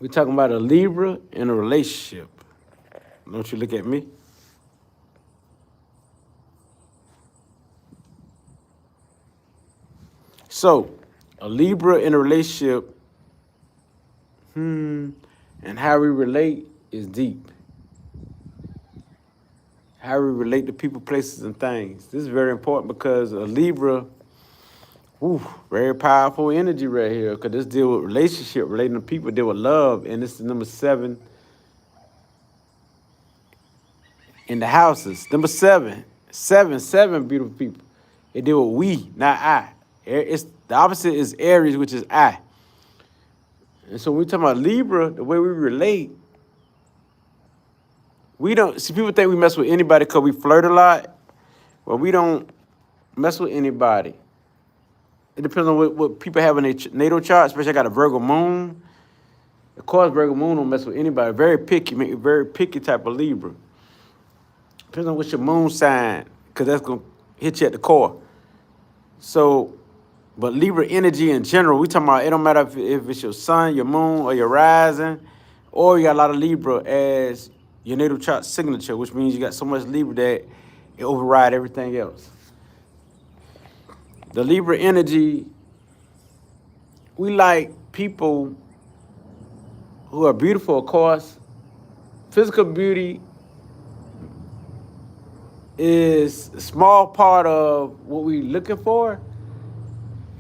We're talking about a Libra in a relationship. Don't you look at me. So, a Libra in a relationship, and how we relate is deep. How we relate to people, places, and things. This is very important because a Libra, very powerful energy right here. Because this deal with relationship, relating to people, deal with love, and this is number 7 in the houses. Number 7, seven beautiful people. It deal with we, not I. It's the opposite is Aries, which is I. And so when we talk about Libra, the way we relate, we don't see people think we mess with anybody because we flirt a lot. Well, we don't mess with anybody. It depends on what people have in their natal chart, especially I got a Virgo moon. Of course, Virgo moon don't mess with anybody. Very picky, very picky type of Libra. Depends on what's your moon sign, because that's going to hit you at the core. So, but Libra energy in general, we talking about, it don't matter if it's your sun, your moon, or your rising, or you got a lot of Libra as your natal chart signature, which means you got so much Libra that it override everything else. The Libra energy, we like people who are beautiful, of course. Physical beauty is a small part of what we looking for.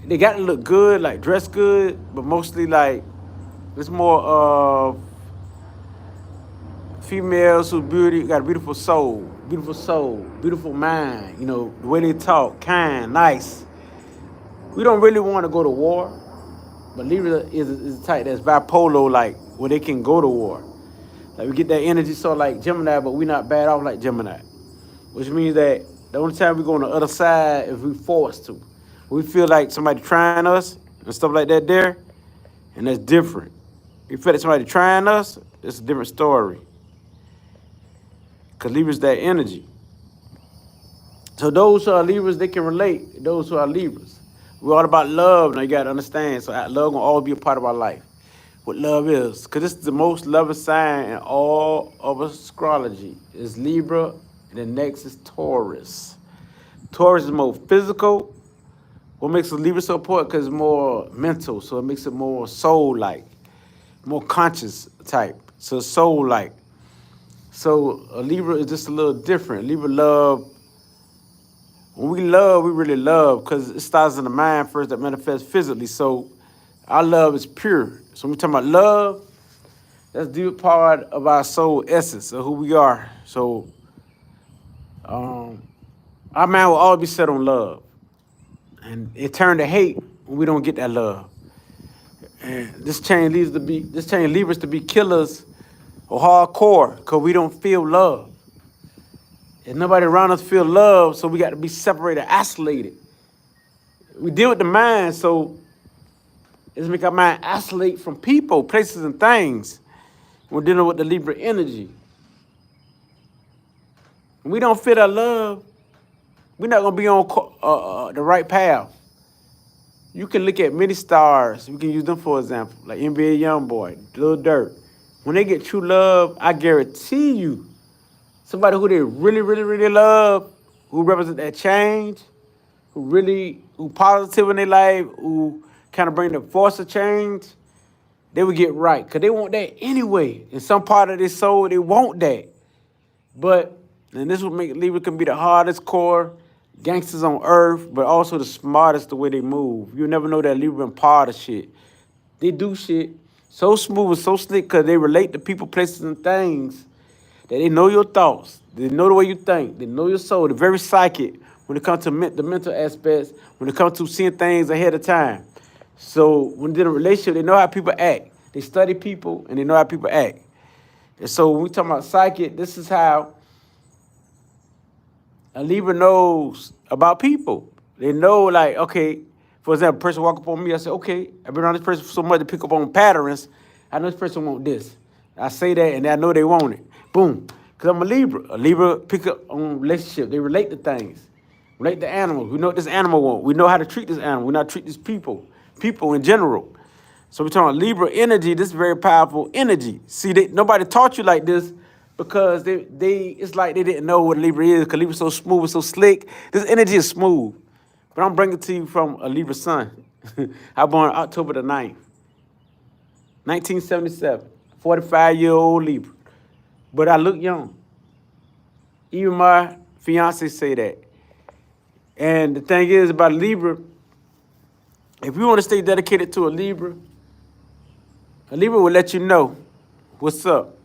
They got to look good, like dress good, but mostly like it's more of females who beauty got a beautiful soul, beautiful mind. You know, the way they talk, kind, nice. We don't really want to go to war, but Libra is the type that's bipolar, like where they can go to war. Like we get that energy sort of like Gemini, but we not bad off like Gemini. Which means that the only time we go on the other side is we forced to. We feel like somebody trying us and stuff like that there, and that's different. You feel like somebody trying us, it's a different story. Because Libra's that energy. So those who are Libras, they can relate. Those who are Libras. We're all about love. Now you got to understand. So love gonna always be a part of our life. What love is. Because this is the most loving sign in all of astrology. Is Libra, and the next is Taurus. Taurus is more physical. What makes a Libra so important? Because it's more mental. So it makes it more soul-like. More conscious type. So soul-like. So a Libra is just a little different. Libra love, when we love, we really love because it starts in the mind first that manifests physically. So our love is pure. So when we're talking about love, that's the deep part of our soul essence of who we are. So our mind will always be set on love. And it turned to hate when we don't get that love. And this chain leads us to be killers or hardcore because we don't feel love. And nobody around us feel love, so we got to be separated, isolated. We deal with the mind, so it's make our mind isolate from people, places, and things. We're dealing with the Libra energy. When we don't feel that love, we're not going to be on the right path. You can look at many stars. We can use them for example, like NBA Youngboy, Lil Durk. When they get true love, I guarantee you, somebody who they really, really, really love, who represent that change, who positive in their life, who kind of bring the force of change, they would get right. Because they want that anyway. In some part of their soul, they want that. But, and this would make Libra can be the hardest core gangsters on earth, but also the smartest the way they move. You'll never know that Libra been part of shit. They do shit so smooth and so slick because they relate to people, places, and things that they know your thoughts. They know the way you think. They know your soul. They're very psychic when it comes to the mental aspects, when it comes to seeing things ahead of time. So when they're in a relationship, they know how people act. They study people, and they know how people act. And so when we talk about psychic, this is how a Libra knows about people. They know, like, okay, for example, a person walk up on me, I say, okay, I've been around this person so much to pick up on patterns. I know this person want this. I say that, and I know they want it. Boom. Because I'm a Libra. A Libra pick up on relationship. They relate to things. Relate to animals. We know what this animal wants. We know how to treat this animal. We know how to treat these people. People in general. So we're talking about Libra energy. This is very powerful energy. See, nobody taught you like this because they it's like they didn't know what Libra is because Libra's so smooth and so slick. This energy is smooth. But I'm bringing it to you from a Libra sun. I born October the 9th, 1977. 45-year-old Libra. But I look young. Even my fiance say that. And the thing is about Libra, if you want to stay dedicated to a Libra will let you know what's up.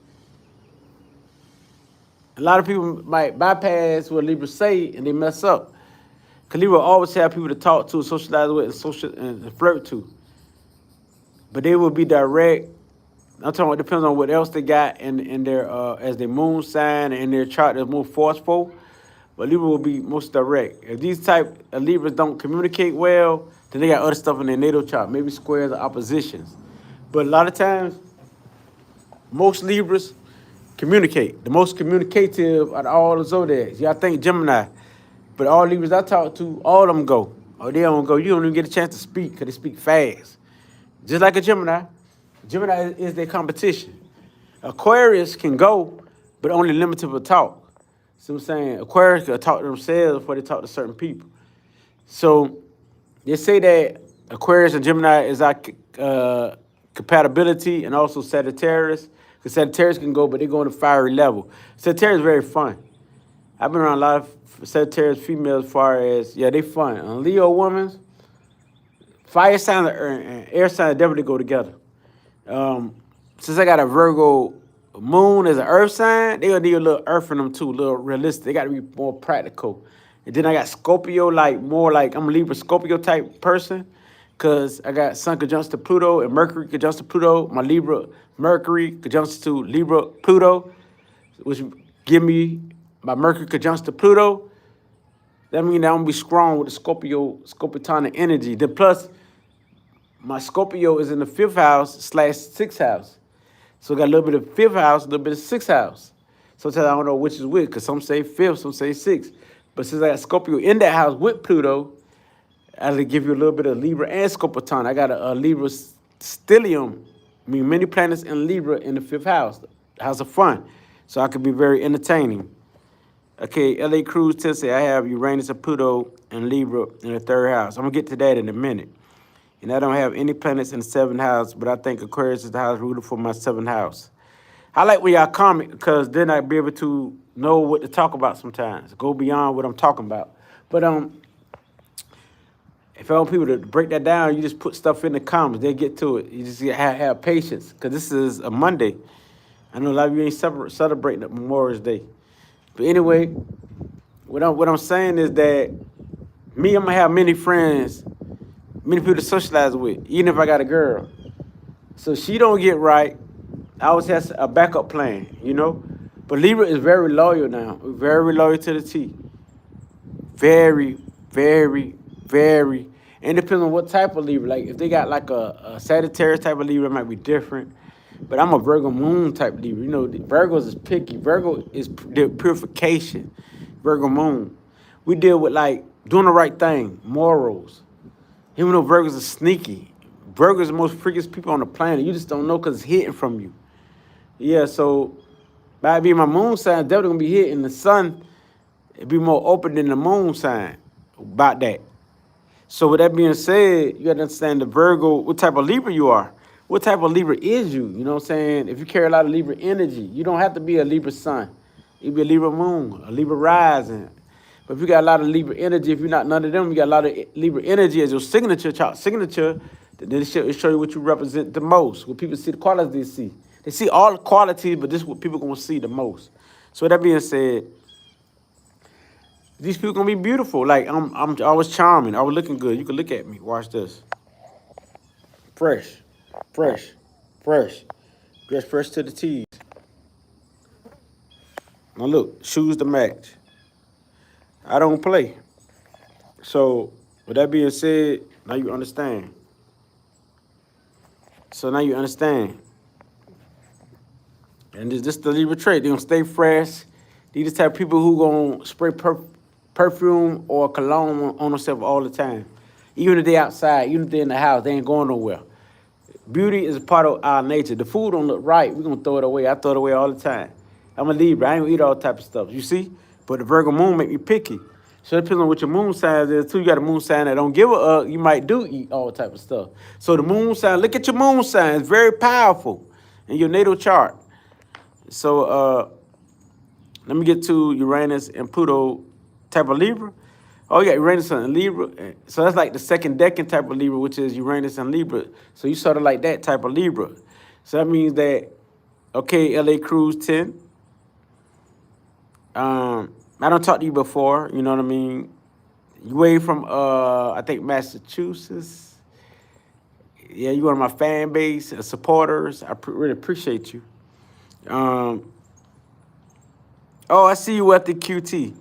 A lot of people might bypass what Libra say and they mess up. Because Libra always have people to talk to, socialize with, and flirt to. But they will be direct. I'm talking about it depends on what else they got in their as their moon sign and their chart that's more forceful. But Libra will be most direct. If these type of Libras don't communicate well, then they got other stuff in their natal chart, maybe squares or oppositions. But a lot of times, most Libras communicate. The most communicative out of all the zodiacs. Y'all think Gemini. But all Libras I talk to, all of them go. Or they don't go. You don't even get a chance to speak because they speak fast. Just like a Gemini. Gemini is their competition. Aquarius can go, but only limited to talk. See what I'm saying? Aquarius can talk to themselves before they talk to certain people. So they say that Aquarius and Gemini is our compatibility, and also Sagittarius. Because Sagittarius can go, but they go on a fiery level. Sagittarius is very fun. I've been around a lot of Sagittarius females as far as, yeah, they fun. Leo women, fire signs and air signs definitely go together. Since I got a Virgo moon as an earth sign, they gonna need a little earth in them too, a little realistic. They gotta be more practical. And then I got Scorpio, like more like I'm a Libra Scorpio type person. Cause I got Sun conjunct to Pluto and Mercury conjunct to Pluto. My Libra Mercury conjunct to Libra Pluto, which give me my Mercury conjunct to Pluto. That means I'm gonna be strong with the Scorpionic energy. Then plus, my Scorpio is in the 5th house / 6th house. So I got a little bit of 5th house, a little bit of 6th house. Sometimes I don't know which is which, because some say 5th, some say 6th. But since I got Scorpio in that house with Pluto, I'll give you a little bit of Libra and Scorpion. I got a Libra stellium, I mean many planets in Libra in the 5th house, house of fun. So I could be very entertaining. Okay, LA Cruz Tennessee, I have Uranus and Pluto and Libra in the 3rd house. I'm going to get to that in a minute. And I don't have any planets in the 7th house, but I think Aquarius is the house ruled for my 7th house. I like when y'all comment because then I'll be able to know what to talk about sometimes. Go beyond what I'm talking about. But if I want people to break that down, you just put stuff in the comments. They get to it. You just have patience because this is a Monday. I know a lot of you ain't celebrating Memorial Day. But anyway, what I'm saying is that I'm going to have many friends, many people to socialize with, even if I got a girl. So she don't get right, I always have a backup plan, you know? But Libra is very loyal now, very loyal to the T. Very, very, very. And it depends on what type of Libra. Like if they got like a Sagittarius type of Libra, it might be different. But I'm a Virgo moon type Libra. You know, Virgos is picky. Virgo is purification. Virgo moon. We deal with like doing the right thing, morals. Even though Virgos are sneaky. Virgos are the most freakiest people on the planet. You just don't know because it's hidden from you. Yeah, so by being my moon sign, definitely gonna be hidden. The sun, it'd be more open than the moon sign about that. So with that being said, you gotta understand the Virgo, what type of Libra you are. What type of Libra is you? You know what I'm saying? If you carry a lot of Libra energy, you don't have to be a Libra sun. You be a Libra moon, a Libra rising. But if you got a lot of Libra energy, if you're not none of them, you got a lot of Libra energy as your signature, chart signature, then it show you what you represent the most. What people see, the qualities they see. They see all the qualities, but this is what people gonna see the most. So with that being said, these people gonna be beautiful. Like I'm always charming, always looking good. You can look at me. Watch this. Fresh, fresh, fresh. Dress fresh to the T's. Now look, shoes to match. I don't play. So with that being said, now you understand. So now you understand. And this the Libra trait. They gonna stay fresh. These the type of people who gonna spray perfume or cologne on themselves all the time. Even if they outside, even if they in the house, they ain't going nowhere. Beauty is a part of our nature. The food don't look right, we're gonna throw it away. I throw it away all the time. I'm a Libra. I ain't gonna eat all type of stuff. You see? But the Virgo moon make me picky. So it depends on what your moon sign is too. You got a moon sign that don't give a you might do eat all type of stuff. So the moon sign, look at your moon sign. It's very powerful in your natal chart. So let me get to Uranus and Pluto type of Libra. Oh, you got Uranus and Libra. So that's like the second decan type of Libra, which is Uranus and Libra. So you sort of like that type of Libra. So that means that, okay, LA Cruise 10. I don't talk to you before, you know what I mean? You way from, I think, Massachusetts. Yeah, you one of my fan base supporters. I really appreciate you. Oh, I see you at the QT.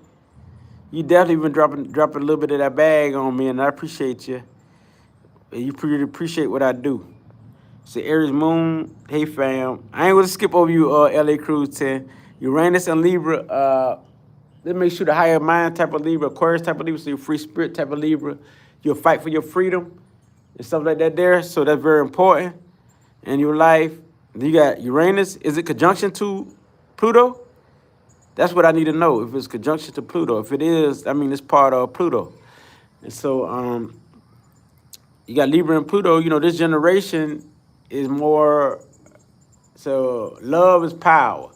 You definitely been dropping a little bit of that bag on me, and I appreciate you. You really appreciate what I do. So Aries Moon, hey fam. I ain't gonna skip over you, LA Cruise 10. Uranus and Libra, let's make sure the higher mind type of Libra, Aquarius type of Libra, so your free spirit type of Libra. You'll fight for your freedom and stuff like that there. So that's very important in your life. Then you got Uranus. Is it conjunction to Pluto? That's what I need to know, if it's conjunction to Pluto. If it is, I mean, it's part of Pluto. And so you got Libra and Pluto. You know, this generation is more, so love is power.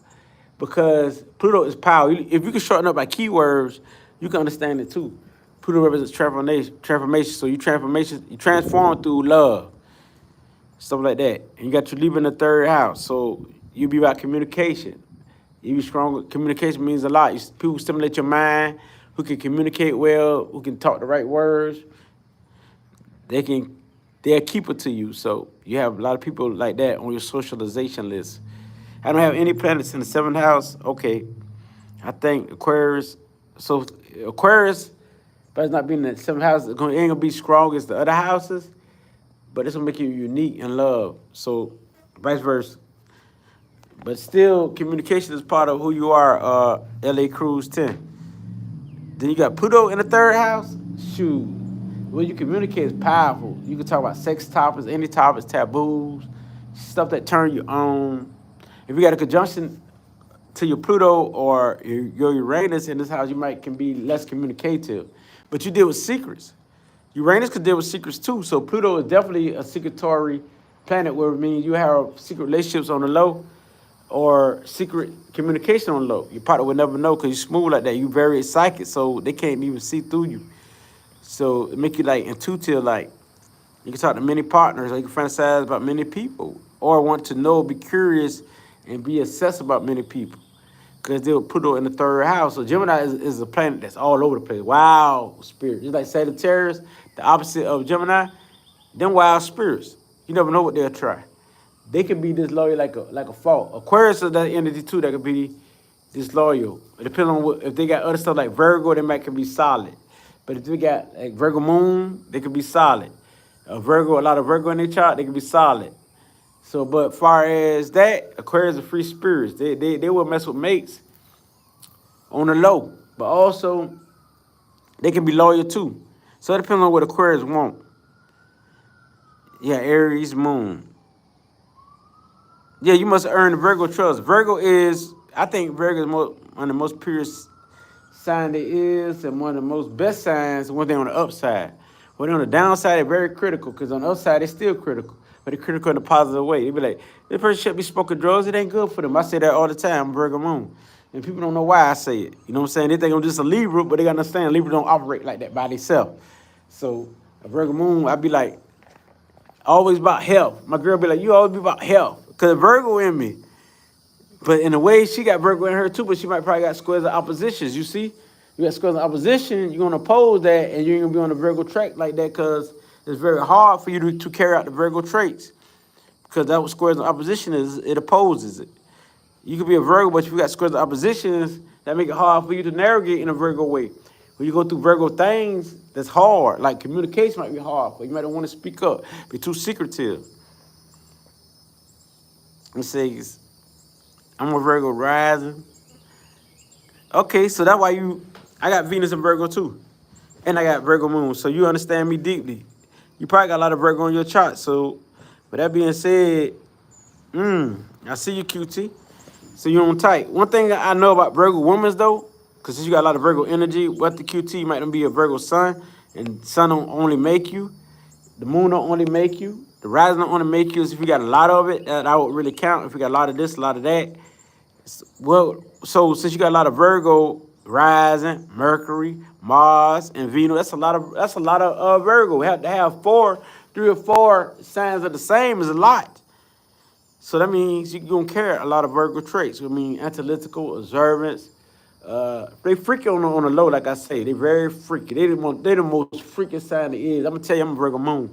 Because Pluto is power. If you can shorten up by keywords, you can understand it too. Pluto represents transformation. So you transform through love, stuff like that. And you got your Libra in the third house, so you be about communication. You be strong. Communication means a lot. People stimulate your mind, who can communicate well, who can talk the right words. They're a keeper to you. So you have a lot of people like that on your socialization list. I don't have any planets in the seventh house. Okay, I think Aquarius. So Aquarius, but it's not being in the seventh house, it ain't gonna be strong as the other houses, but it's gonna make you unique in love. So vice versa. But still, communication is part of who you are. LA Cruise 10. Then you got Pluto in the third house. Shoot, well, you communicate is powerful. You can talk about sex topics, any topics, taboos, stuff that turn you on. If you got a conjunction to your Pluto or your Uranus in this house, you can be less communicative. But you deal with secrets. Uranus could deal with secrets too. So Pluto is definitely a secretory planet, where it means you have secret relationships on the low or secret communication on the low. Your partner would never know because you're smooth like that. You're very psychic, so they can't even see through you. So it make you like intuitive, like you can talk to many partners, or you can fantasize about many people, or want to know, be curious, and be obsessed about many people, because they'll put it in the third house. So Gemini is a planet that's all over the place. Wild spirit. Just like Sagittarius, the opposite of Gemini, them wild spirits. You never know what they'll try. They can be disloyal like a fault. Aquarius is that energy too that could be disloyal. It depends on if they got other stuff like Virgo, they can be solid. But if they got like Virgo moon, they could be solid. A lot of Virgo in their chart, they can be solid. So, but far as that, Aquarius are free spirits. They will mess with mates on the low, but also they can be loyal too. So it depends on what Aquarius want. Yeah, Aries moon. Yeah, you must earn the Virgo trust. I think Virgo is one of the most purest sign there is, and one of the most best signs when they're on the upside. When they're on the downside, they're very critical, because on the upside, they're still critical. But they're critical in a positive way. They be like, this person should be smoking drugs. It ain't good for them. I say that all the time. I'm Virgo moon. And people don't know why I say it. You know what I'm saying? They think I'm just a Libra, but they got to understand Libra don't operate like that by themselves. So a Virgo moon, I be like, always about health. My girl be like, you always be about health. Because Virgo in me. But in a way, she got Virgo in her too, but she might probably got squares of oppositions. You see? You got squares of opposition, you're going to oppose that, and you ain't going to be on the Virgo track like that, because it's very hard for you to carry out the Virgo traits. Because that's what squares of opposition is. It opposes it. You could be a Virgo, but if you got squares of oppositions, that make it hard for you to navigate in a Virgo way. When you go through Virgo things, that's hard. Like communication might be hard, but you might not want to speak up, be too secretive. It says, I'm a Virgo rising. Okay, so that's why I got Venus in Virgo too. And I got Virgo moon, so you understand me deeply. You probably got a lot of Virgo on your chart, so, But that being said, I see you, QT. So you on tight. One thing I know about Virgo women though, because you got a lot of Virgo energy, what the QT might not be a Virgo sun, and sun don't only make you, the moon don't only make you, the rising don't only make you. Is if you got a lot of it, that would really count. If you got a lot of this, a lot of that. Well, so since you got a lot of Virgo rising, Mercury, Mars, and Venus, that's a lot of Virgo. We have to have 3 or 4 signs of the same is a lot. So that means you're gonna carry a lot of Virgo traits. I mean, analytical, observance. They freaky on the low, like I say. They very freaky. They the most freaky sign there is. I'm gonna tell you, I'm a Virgo moon,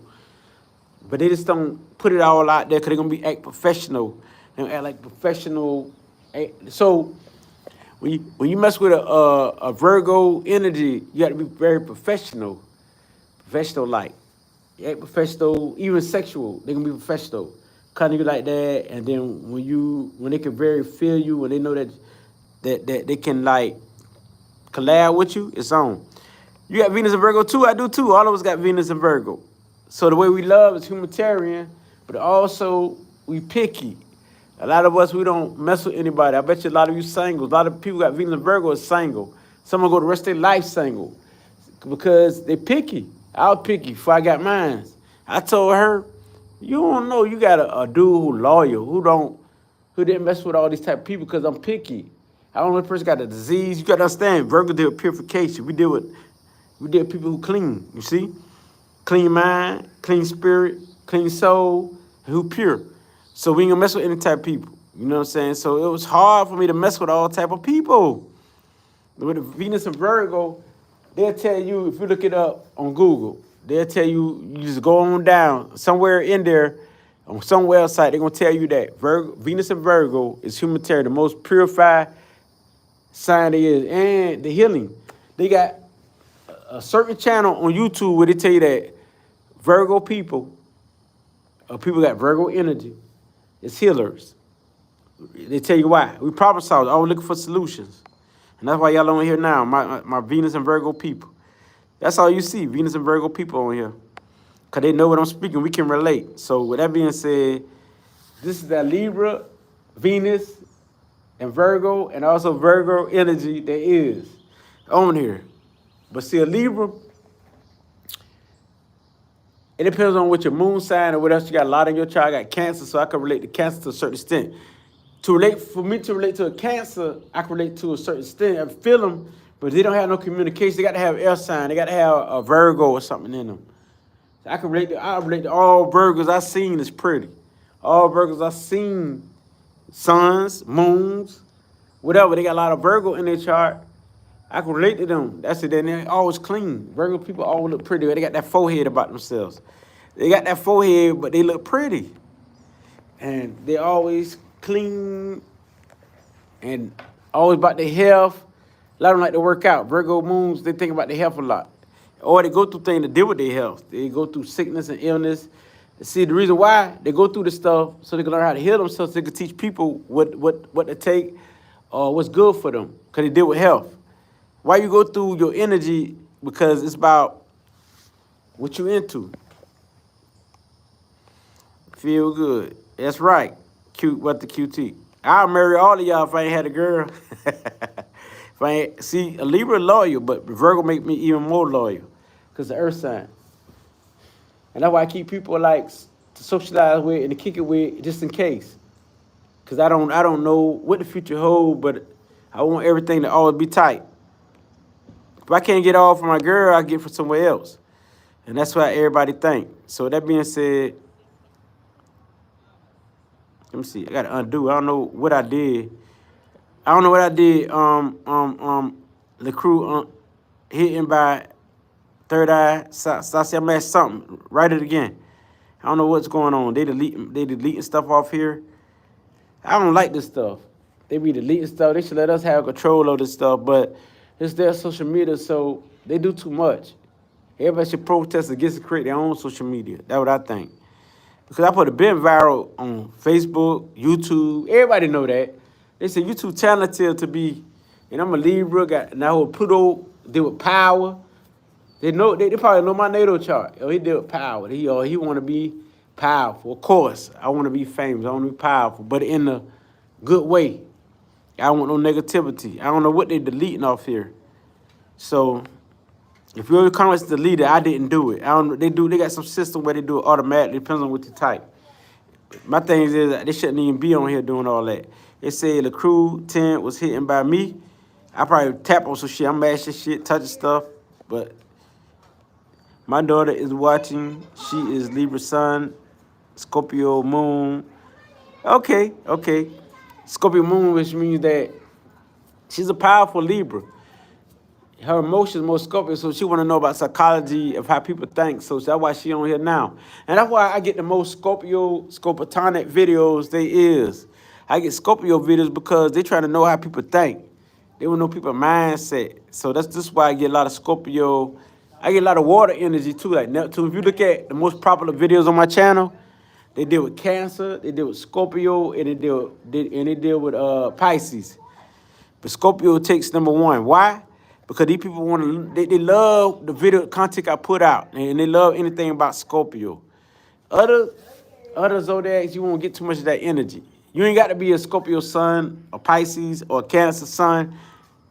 but they just don't put it all out there because they're gonna be act professional. They don't act like professional. So when you mess with a Virgo energy, you got to be very professional, like. You act professional, even sexual. They can be professional. Kind of you like that, and then when they can very feel you, when they know that they can like collab with you, it's on. You got Venus and Virgo too. I do too. All of us got Venus and Virgo. So the way we love is humanitarian, but also we picky. A lot of us, we don't mess with anybody. I bet you a lot of you single. A lot of people got Venus and Virgo is single. Some will go the rest of their life single because they picky. I was picky before I got mine. I told her, you don't know, you got a dude who loyal, who didn't mess with all these type of people because I'm picky. I don't know if the person got a disease. You got to understand, Virgo deal with purification. We deal with people who clean, you see? Clean mind, clean spirit, clean soul, and who pure. So we ain't gonna mess with any type of people. You know what I'm saying? So it was hard for me to mess with all type of people. With the Venus and Virgo, they'll tell you, if you look it up on Google, they'll tell you, you just go on down, somewhere in there, on some website, they're going to tell you that Venus and Virgo is humanitarian, the most purified sign there is, and the healing. They got a certain channel on YouTube where they tell you that Virgo people got Virgo energy, it's healers. They tell you why. We problem solvers, always looking for solutions. And that's why y'all on here now, my Venus and Virgo people. That's all you see, Venus and Virgo people on here. Because they know what I'm speaking, we can relate. So with that being said, this is that Libra, Venus, and Virgo, and also Virgo energy there is on here. But see, a Libra, it depends on what your moon sign or what else you got a lot in your chart. I got Cancer, so I can relate to Cancer to a certain extent. For me to relate to a Cancer, I can relate to a certain extent. I feel them, but they don't have no communication. They got to have air sign. They got to have a Virgo or something in them. So I relate to all Virgos I seen is pretty. All Virgos I seen, suns, moons, whatever. They got a lot of Virgo in their chart. I can relate to them. That's it. They're always clean. Virgo people always look pretty. They got that forehead about themselves. They got that forehead, but they look pretty. And they always clean and always about their health. A lot of them like to work out. Virgo moons, they think about their health a lot. Or they go through things to deal with their health. They go through sickness and illness. See, the reason why they go through this stuff so they can learn how to heal themselves, so they can teach people what to take or what's good for them, because they deal with health. Why you go through your energy? Because it's about what you into. Feel good. That's right. Cute, what the QT. I'll marry all of y'all if I ain't had a girl. If I ain't, see, a Libra loyal, but Virgo make me even more loyal because the earth sign. And that's why I keep people like to socialize with and to kick it with just in case. Because I don't know what the future holds, but I want everything to always be tight. If I can't get all from my girl, I get from somewhere else. And that's what everybody think. So that being said, let me see. I got to undo. I don't know what I did. The crew hitting by third eye. Stassi, I'm at something. Write it again. I don't know what's going on. They deleting stuff off here. I don't like this stuff. They be deleting stuff. They should let us have control of this stuff, but it's their social media, so they do too much. Everybody should protest against it, create their own social media. That's what I think. Because I put a bit viral on Facebook, YouTube. Everybody know that. They say you too talented to be, and I'm a Libra, got now Pluto deal with power. They know they probably know my natal chart. He deal with power. He want to be Powerful. Of course, I want to be famous. I want to be powerful, but in a good way. I don't want no negativity. I don't know what they're deleting off here. So if you're the comments deleted, I didn't do it. I don't. They do. They got some system where they do it automatically. Depends on what you type. My thing is that they shouldn't even be on here doing all that. They say the crew 10 was hitting by me. I probably tap on some shit. I'm mashing shit, touching stuff. But my daughter is watching. She is Libra Sun, Scorpio Moon. Okay. Scorpio Moon, which means that she's a powerful Libra. Her emotions more Scorpio, so she want to know about psychology of how people think. So that's why she on here now, and that's why I get the most Scorpiotonic videos they is. I get Scorpio videos because they trying to know how people think. They want to know people's mindset. So that's why I get a lot of Scorpio. I get a lot of water energy too, like Neptune. If you look at the most popular videos on my channel, they deal with Cancer, they deal with Scorpio, and they deal with Pisces. But Scorpio takes number one. Why? Because these people want to, they love the video content I put out, and they love anything about Scorpio. Other zodiacs, you won't get too much of that energy. You ain't got to be a Scorpio sun, a Pisces, or a Cancer sun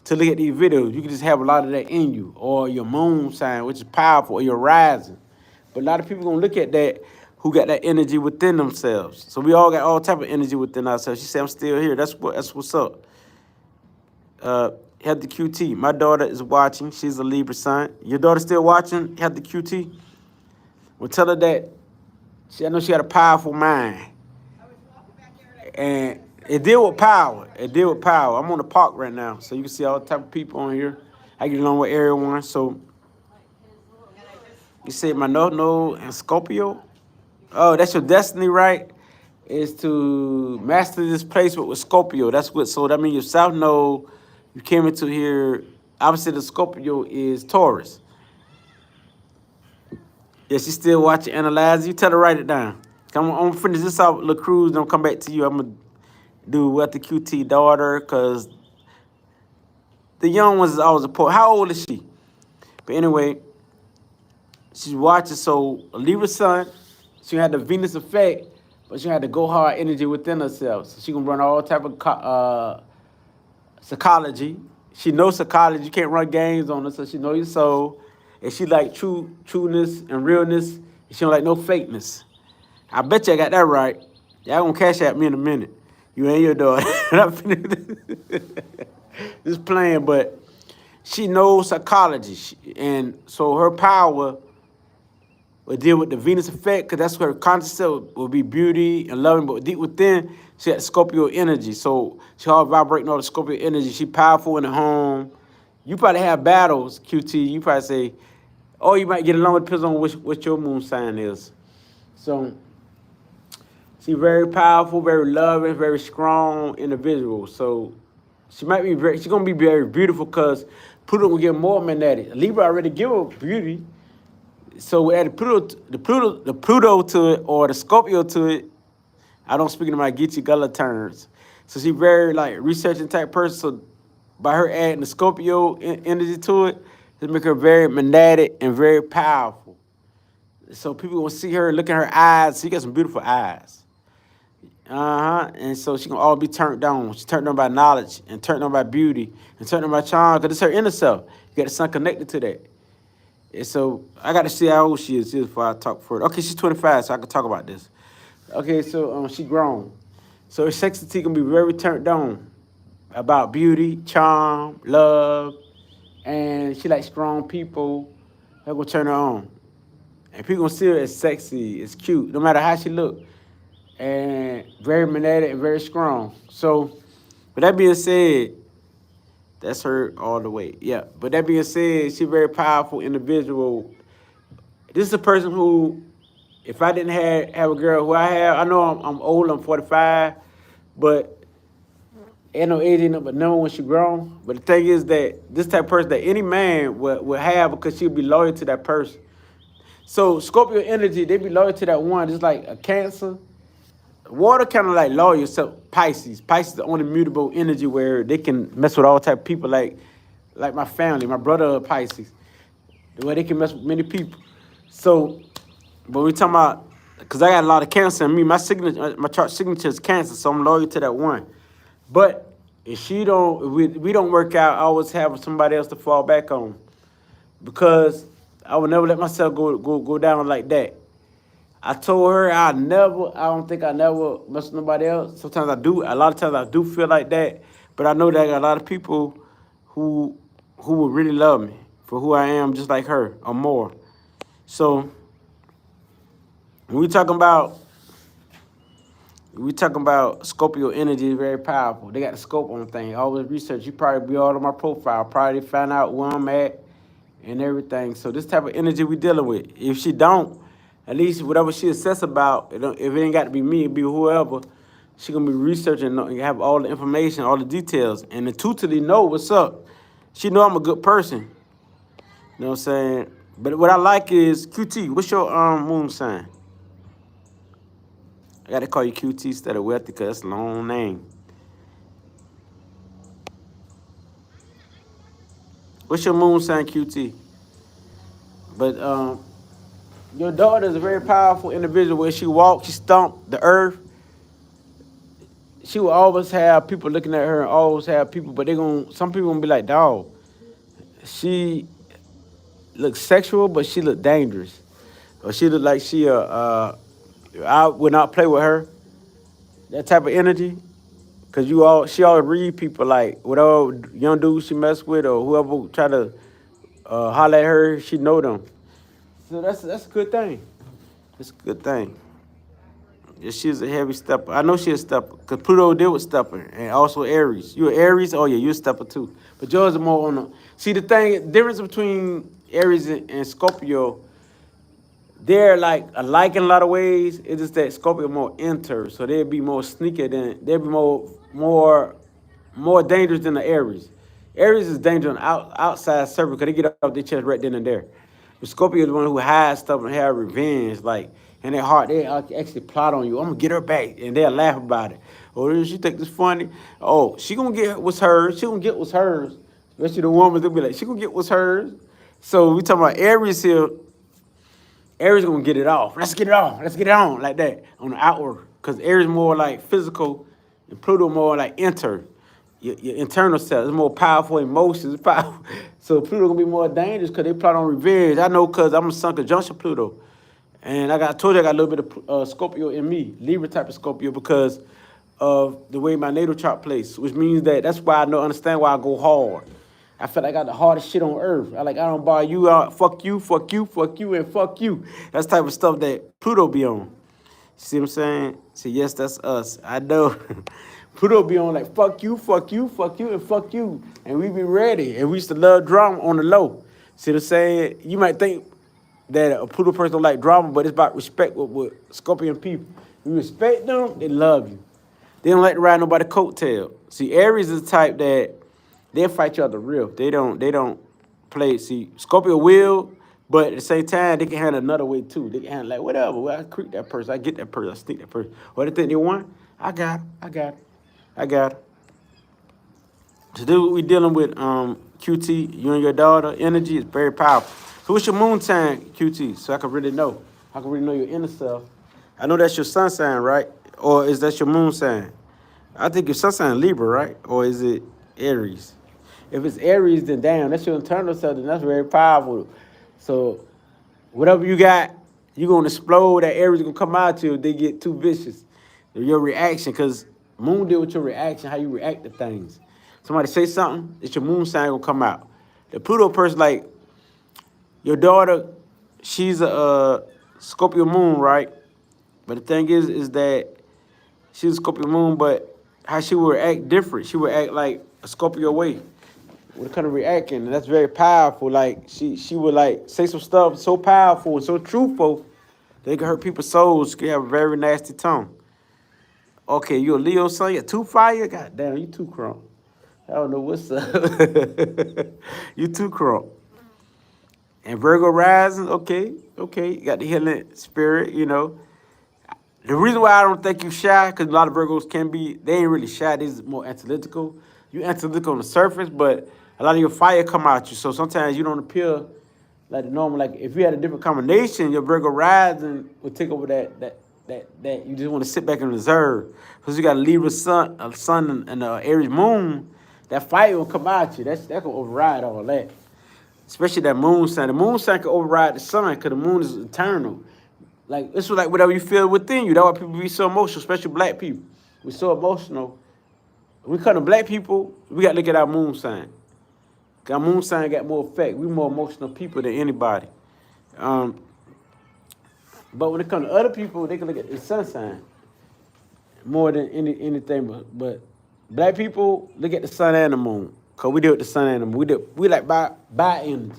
to look at these videos. You can just have a lot of that in you, or your moon sign, which is powerful, or your rising. But a lot of people gonna look at that who got that energy within themselves. So we all got all type of energy within ourselves. She said, "I'm still here." That's what's up. Head the QT. My daughter is watching. She's a Libra sign. Your daughter still watching? Head the QT. Well, tell her that I know she had a powerful mind. And it deal with power. I'm on the park right now, so you can see all type of people on here. I get along with everyone. So you say my North Node and Scorpio. Oh, that's your destiny, right? Is to master this placement with Scorpio. That's what. So that means your South Node. You came into here, opposite of Scorpio is Taurus. Yeah, she's still watching, analyze. You tell her, write it down. I'm gonna finish this out, La Cruz, then I'll come back to you. I'm gonna do what the QT daughter, because the young ones is always a poet. How old is she? But anyway, she's watching, so a Libra sun, she had the Venus effect, but she had the go hard energy within herself. So she can run all type of psychology. She knows psychology. You can't run games on her, so she knows your soul. And she like trueness and realness. And she don't like no fakeness. I bet you I got that right. Y'all gonna cash at me in a minute. You and your daughter. Just playing, but she knows psychology. And so her power will deal with the Venus effect, because that's her concept will be beauty and loving, but deep within, she had Scorpio energy. So she all vibrating all the Scorpio energy. She powerful in the home. You probably have battles, QT. You probably say, oh, you might get along. It depends on what your moon sign is. So she's very powerful, very loving, very strong individual. So she might be she's gonna be very beautiful, because Pluto will give more magnetic. Libra already give her beauty. So we add the Pluto to it, or the Scorpio to it. I don't speak in my Geechee Gullah terms. So she's very like researching type person. So by her adding the Scorpio energy to it, it make her very magnetic and very powerful. So people will see her, look at her eyes. She got some beautiful eyes. And so she can all be turned on. She's turned on by knowledge, and turned on by beauty, and turned on by charm, because it's her inner self. You got the sun connected to that. And so I got to see how old she is before I talk further. Okay, she's 25, so I can talk about this. Okay, so she grown. So her sexuality can be very turned on about beauty, charm, love, and she likes strong people. That will turn her on. And people gonna see her as sexy, as cute, no matter how she look. And very magnetic and very strong. So, with that being said, that's her all the way. Yeah. But that being said, she's a very powerful individual. This is a person who, if I didn't have a girl who I have, I know I'm old, I'm 45, but ain't no age in it, but no when she grown. But the thing is that this type of person that any man will have, because she'll be loyal to that person. So Scorpio energy, they be loyal to that one. It's like a Cancer. Water kind of like loyal, except Pisces. Pisces is the only mutable energy where they can mess with all type of people, like my family, my brother Pisces, where they can mess with many people. So, but we talking about because I got a lot of cancer in me. My signature, my chart signature is cancer, so I'm loyal to that one. But if she don't, if we don't work out, I always have somebody else to fall back on, because I would never let myself go down like that. I told her I don't think I never mess with nobody else. Sometimes I do. A lot of times I do feel like that, but I know that I got a lot of people who would really love me for who I am, just like her or more. So when we talking about Scorpio energy is very powerful. They got the scope on the thing. Always research. You probably be all on my profile. Probably find out where I'm at and everything. So this type of energy we dealing with. If she don't, at least whatever she assess about, if it ain't got to be me, it be whoever, she gonna be researching and have all the information, all the details, and intuitively know what's up. She know I'm a good person. You know what I'm saying? But what I like is QT. What's your moon sign? I gotta call you QT instead of Wealthy because that's a long name. What's your moon sign, QT? But your daughter is a very powerful individual. When she walks, she stomp the earth. She will always have people looking at her and always have people, but some people gonna be like, dog, she looks sexual, but she look dangerous. Or she look like I would not play with her. That type of energy. Cause she always read people like whatever young dude she mess with or whoever try to holler at her, she know them. So that's a good thing. It's a good thing. Yeah, she's a heavy stepper. I know she's a stepper because Pluto deal with stepper and also Aries. You an Aries? Oh yeah, you're a stepper too. But yours are more on the. See the difference between Aries and Scorpio. They're like alike in a lot of ways. It's just that Scorpio more enters, so they'd be more sneaky they'd be more dangerous than the Aries. Aries is dangerous on outside surface because they get off their chest right then and there. But Scorpio is the one who hides stuff and have revenge, like in their heart, they actually plot on you. I'm gonna get her back, and they'll laugh about it. Or she think this funny. Oh, she gonna get what's hers. She gonna get what's hers. Especially the woman, they'll be like, she gonna get what's hers. So we talking about Aries here. Aries gonna get it off. Let's get it off. Let's get it on like that on the outward. Cause Aries more like physical, and Pluto more like your internal self. It's more powerful emotions. It's powerful. So Pluto gonna be more dangerous because they plot on revenge. I know cause I'm a Sun conjunction Pluto, and told you I got a little bit of Scorpio in me, Libra type of Scorpio because of the way my natal chart plays, which means that's why I understand why I go hard. I feel like I got the hardest shit on earth. I don't buy you out. Fuck you, fuck you, fuck you, and fuck you. That's the type of stuff that Pluto be on. See what I'm saying? See, yes, that's us. I know. Pluto be on like fuck you, fuck you, fuck you, and fuck you. And we be ready. And we used to love drama on the low. See what I'm saying? You might think that a Pluto person don't like drama, but it's about respect with Scorpion people. You respect them, they love you. They don't like to ride nobody's coattail. See, Aries is the type that they'll fight you out the real. They don't play. See, Scorpio will, but at the same time, they can handle another way too. They can handle like whatever. Well, I creep that person, I get that person, I sneak that person. Or they think they won. I got it. So this what we dealing with, QT, you and your daughter. Energy is very powerful. So what's your moon sign, QT? So I can really know. I can really know your inner self. I know that's your sun sign, right? Or is that your moon sign? I think your sun sign Libra, right? Or is it Aries? If it's Aries, then damn, that's your internal self, and that's very powerful. So whatever you got, you're gonna explode. That Aries gonna come out to you if they get too vicious. Your reaction, because moon deal with your reaction, how you react to things. Somebody say something, it's your moon sign gonna come out. The Pluto person, like your daughter, she's a Scorpio moon, right? But the thing is that she's a Scorpio moon, but how she would act different. She would act like a Scorpio way. What kind of reacting? And that's very powerful. Like she would like say some stuff so powerful and so truthful, they can hurt people's souls. She have a very nasty tongue. Okay, you a Leo son, you too fire? God damn, you too crunk. I don't know what's up. You too crunk. And Virgo rising, okay. You got the healing spirit, you know. The reason why I don't think you shy, because a lot of Virgos they ain't really shy, they're more analytical. You analytical on the surface, but a lot of your fire come out you. So sometimes you don't appear like the normal. Like if you had a different combination, your Virgo rising would take over that you just want to sit back and reserve. Because you got a Libra sun, and a Aries moon, that fire will come out you. That can override all that. Especially that moon sign. The moon sign can override the sun because the moon is eternal. Like it's like whatever you feel within you. That's why people be so emotional, especially black people. We're so emotional. When we come to black people, we got to look at our moon sign. Our moon sign got more effect. We more emotional people than anybody. But when it comes to other people, they can look at the sun sign more than anything. But black people look at the sun and the moon, cause we deal with the sun and the moon. We like by energy.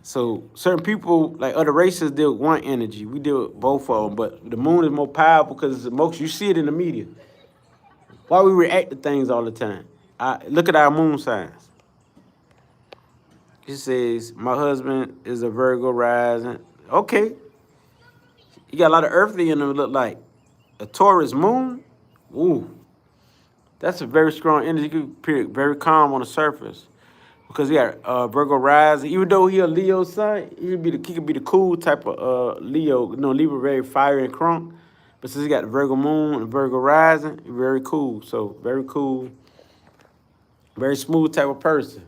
So certain people, like other races, deal with one energy. We deal with both of them. But the moon is more powerful because it's emotion. You see it in the media. Why we react to things all the time? Look at our moon signs. It says, my husband is a Virgo rising. Okay. You got a lot of earthly in them, look like. A Taurus moon? Ooh. That's a very strong energy. You can appear very calm on the surface. Because he got Virgo rising. Even though he a Leo sun, he could be the cool type of Leo. You know, Libra very fiery and crunk. But since he got the Virgo moon and Virgo rising, very cool. So very cool. Very smooth type of person.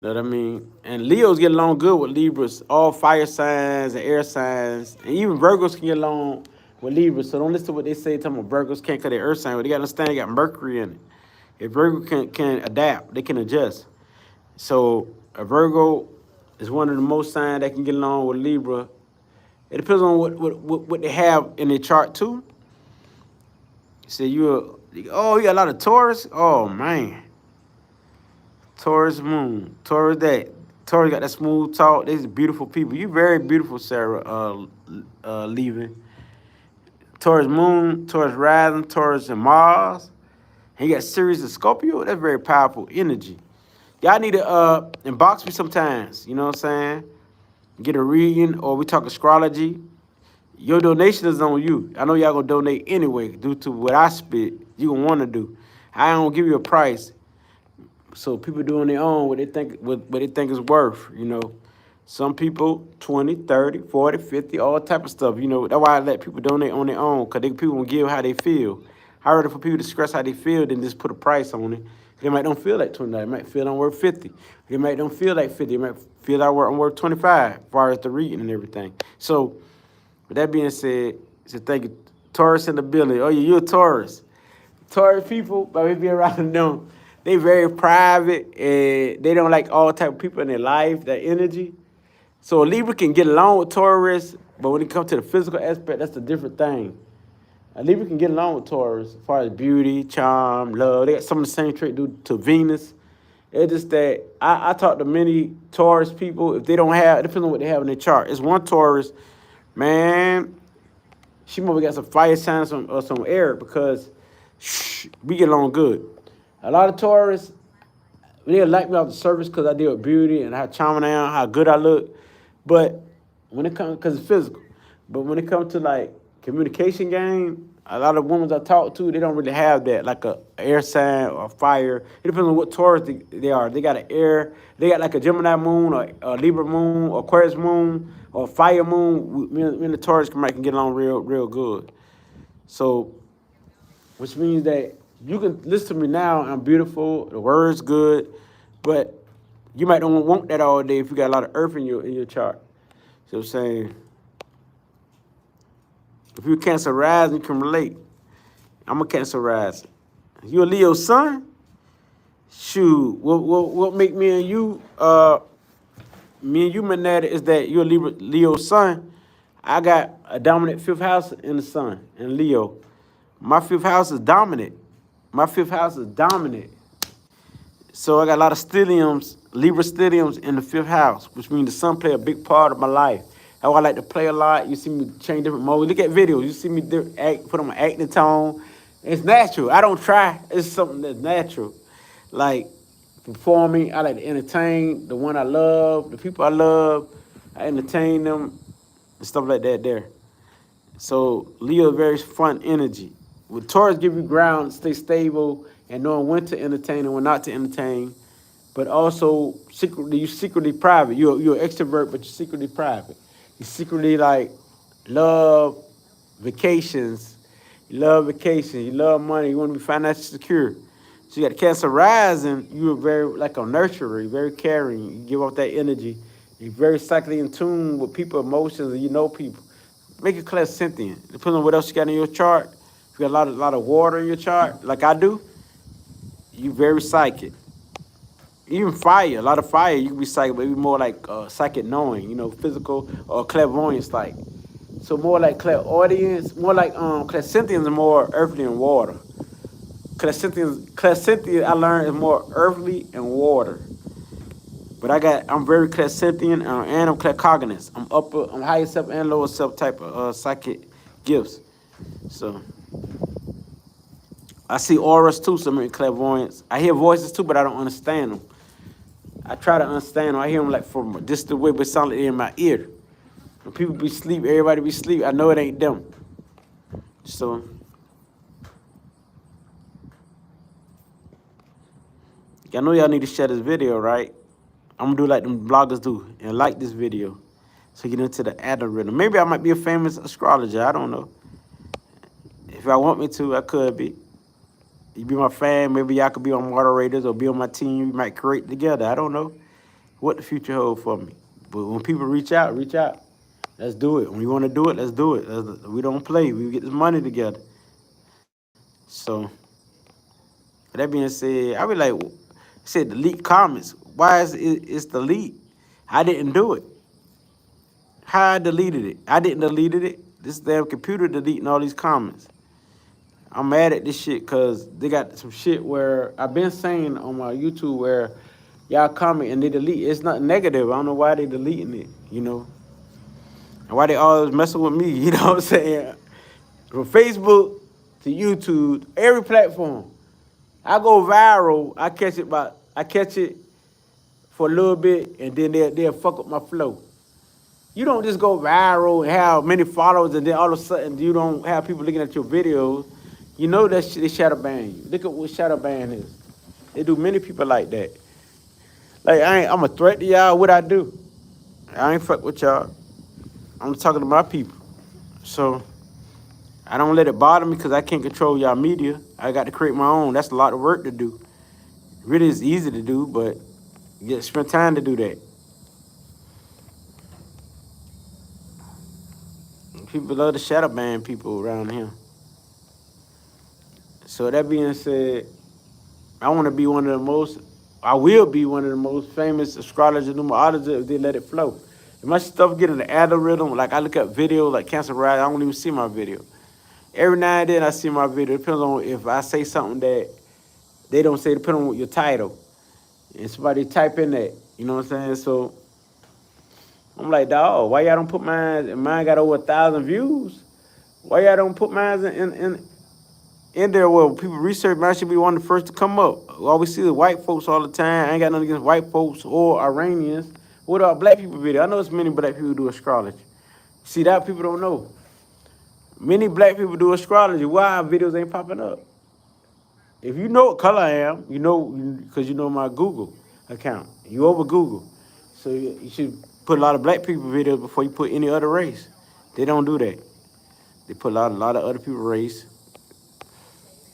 You know what I mean? And Leos get along good with Libras, all fire signs and air signs. And even Virgos can get along with Libras. So don't listen to what they say, talking about Virgos can't cut their earth sign. But they got to understand they got Mercury in it. If Virgo can adapt, they can adjust. So a Virgo is one of the most signs that can get along with Libra. It depends on what they have in their chart too. So you got a lot of Taurus? Oh, man. Taurus moon. Taurus got that smooth talk. These are beautiful people. You very beautiful, Sarah, leaving. Taurus moon, Taurus rising, Taurus and Mars. And you got Sirius and Scorpio. That's very powerful energy. Y'all need to inbox me sometimes. You know what I'm saying? Get a reading, or we talk astrology. Your donation is on you. I know y'all gonna donate anyway due to what I spit. You gonna want to do. I don't give you a price. So people do on their own what they think is worth, you know. Some people 20, 30, 40, 50, all type of stuff, you know. That's why I let people donate on their own, because people will give how they feel. I'd rather for people to express how they feel than just put a price on it. They might don't feel like 20, they might feel I'm worth 50. They might don't feel like 50, they might feel I'm worth 25 as far as the reading and everything. So with that being said, thank you. Taurus in the building. Oh, you're a Taurus. Taurus people, but we be around them. They very private, and they don't like all type of people in their life, that energy. So a Libra can get along with Taurus, but when it comes to the physical aspect, that's a different thing. A Libra can get along with Taurus as far as beauty, charm, love. They got some of the same trait due to Venus. It's just that I talk to many Taurus people. If they don't have, it depends on what they have in their chart. It's one Taurus, man, she probably got some fire signs or some air, because we get along good. A lot of Taurus, they like me off the surface because I deal with beauty and how charming I am, how good I look. But when it comes, because it's physical. But when it comes to like communication game, a lot of women I talk to, they don't really have that, like a air sign or fire. It depends on what Taurus they are. They got an air, they got like a Gemini moon or a Libra moon or Aquarius moon or fire moon. Me and the Taurus can get along real good. So, which means that you can listen to me now, I'm beautiful, the word's good, but you might don't want that all day if you got a lot of earth in your chart. So I'm saying, if you're Cancer rising, you can relate. I'm a Cancer rising. You a Leo sun? Shoot, what make me and you Manetta, is that you're a Leo sun. I got a dominant fifth house in the sun, in Leo. My fifth house is dominant. So I got a lot of stelliums, Libra stelliums in the fifth house, which means the sun play a big part of my life. That's why I like to play a lot. You see me change different modes. Look at videos. You see me put on my acting tone. It's natural. I don't try. It's something that's natural. Like performing, I like to entertain the one I love, the people I love. I entertain them and stuff like that there. So Leo is very fun energy. With Taurus, give you ground, stay stable, and knowing when to entertain and when not to entertain. but also secretly private. You're an extrovert, but you're secretly private. You secretly like love vacations. You love vacations. You love money. You want to be financially secure. So you got Cancer rising. You're very like a nurturer. You're very caring. You give off that energy. You're very psychically in tune with people, emotions, and you know people. Make it clairsentient. Depending on what else you got in your chart. If you got a lot of water in your chart, like I do, you very psychic. Even fire, a lot of fire, you can be psychic, but maybe more like psychic knowing, physical or clairvoyance like. So more like clairaudience, more like clairsentience is more earthly and water. Clairsentient I learned is more earthly and water. But I'm very clairsentient and I'm claircognizant. I'm higher self and lower self type of psychic gifts. So I see auras too, so I'm in clairvoyance. I hear voices too, but I don't understand them. I try to understand them. I hear them like from a distant way, but it sounds like they're in my ear. When people be asleep, everybody be asleep, I know it ain't them. So I know y'all need to share this video, right? I'm gonna do like them bloggers do and like this video. So get into the algorithm. Maybe I might be a famous astrologer. I don't know. If y'all want me to, I could be. You be my fan. Maybe y'all could be on moderators or be on my team. We might create together. I don't know what the future holds for me. But when people reach out, reach out. Let's do it. When you want to do it, let's do it. We don't play. We get this money together. So, with that being said, I be like, said delete comments. Why is it's delete? I didn't do it. How I deleted it? I didn't deleted it. This damn computer deleting all these comments. I'm mad at this shit because they got some shit where I've been saying on my YouTube where y'all comment and they delete. It's not negative. I don't know why they deleting it, And why they always messing with me, you know what I'm saying? From Facebook to YouTube, every platform. I go viral, I catch it for a little bit and then they'll fuck up my flow. You don't just go viral and have many followers and then all of a sudden you don't have people looking at your videos. You know that shit, they shadow ban you. Look at what shadow ban is. They do many people like that. Like I'm a threat to y'all, what I do. I ain't fuck with y'all. I'm talking to my people. So I don't let it bother me because I can't control y'all media. I got to create my own. That's a lot of work to do. It really is easy to do, but you get to spend time to do that. People love to shadow ban people around here. So that being said, I will be one of the most famous astrologers, numerologists if they let it flow. If my stuff get in the algorithm, like I look at videos like Cancer Rise, I don't even see my video. Every now and then I see my video. It depends on if I say something that they don't say, depending on your title. And somebody type in that, you know what I'm saying? So I'm like, dawg, why y'all don't put mine? And mine got over 1,000 views. Why y'all don't put mine in there? Well, people research, mine should be one of the first to come up. All we see is white folks all the time. I ain't got nothing against white folks or Iranians. What about black people video? I know it's many black people do astrology. See, that people don't know. Many black people do astrology. Why our videos ain't popping up? If you know what color I am, because you know my Google account. You over Google. So you should put a lot of black people videos before you put any other race. They don't do that. They put a lot of other people race.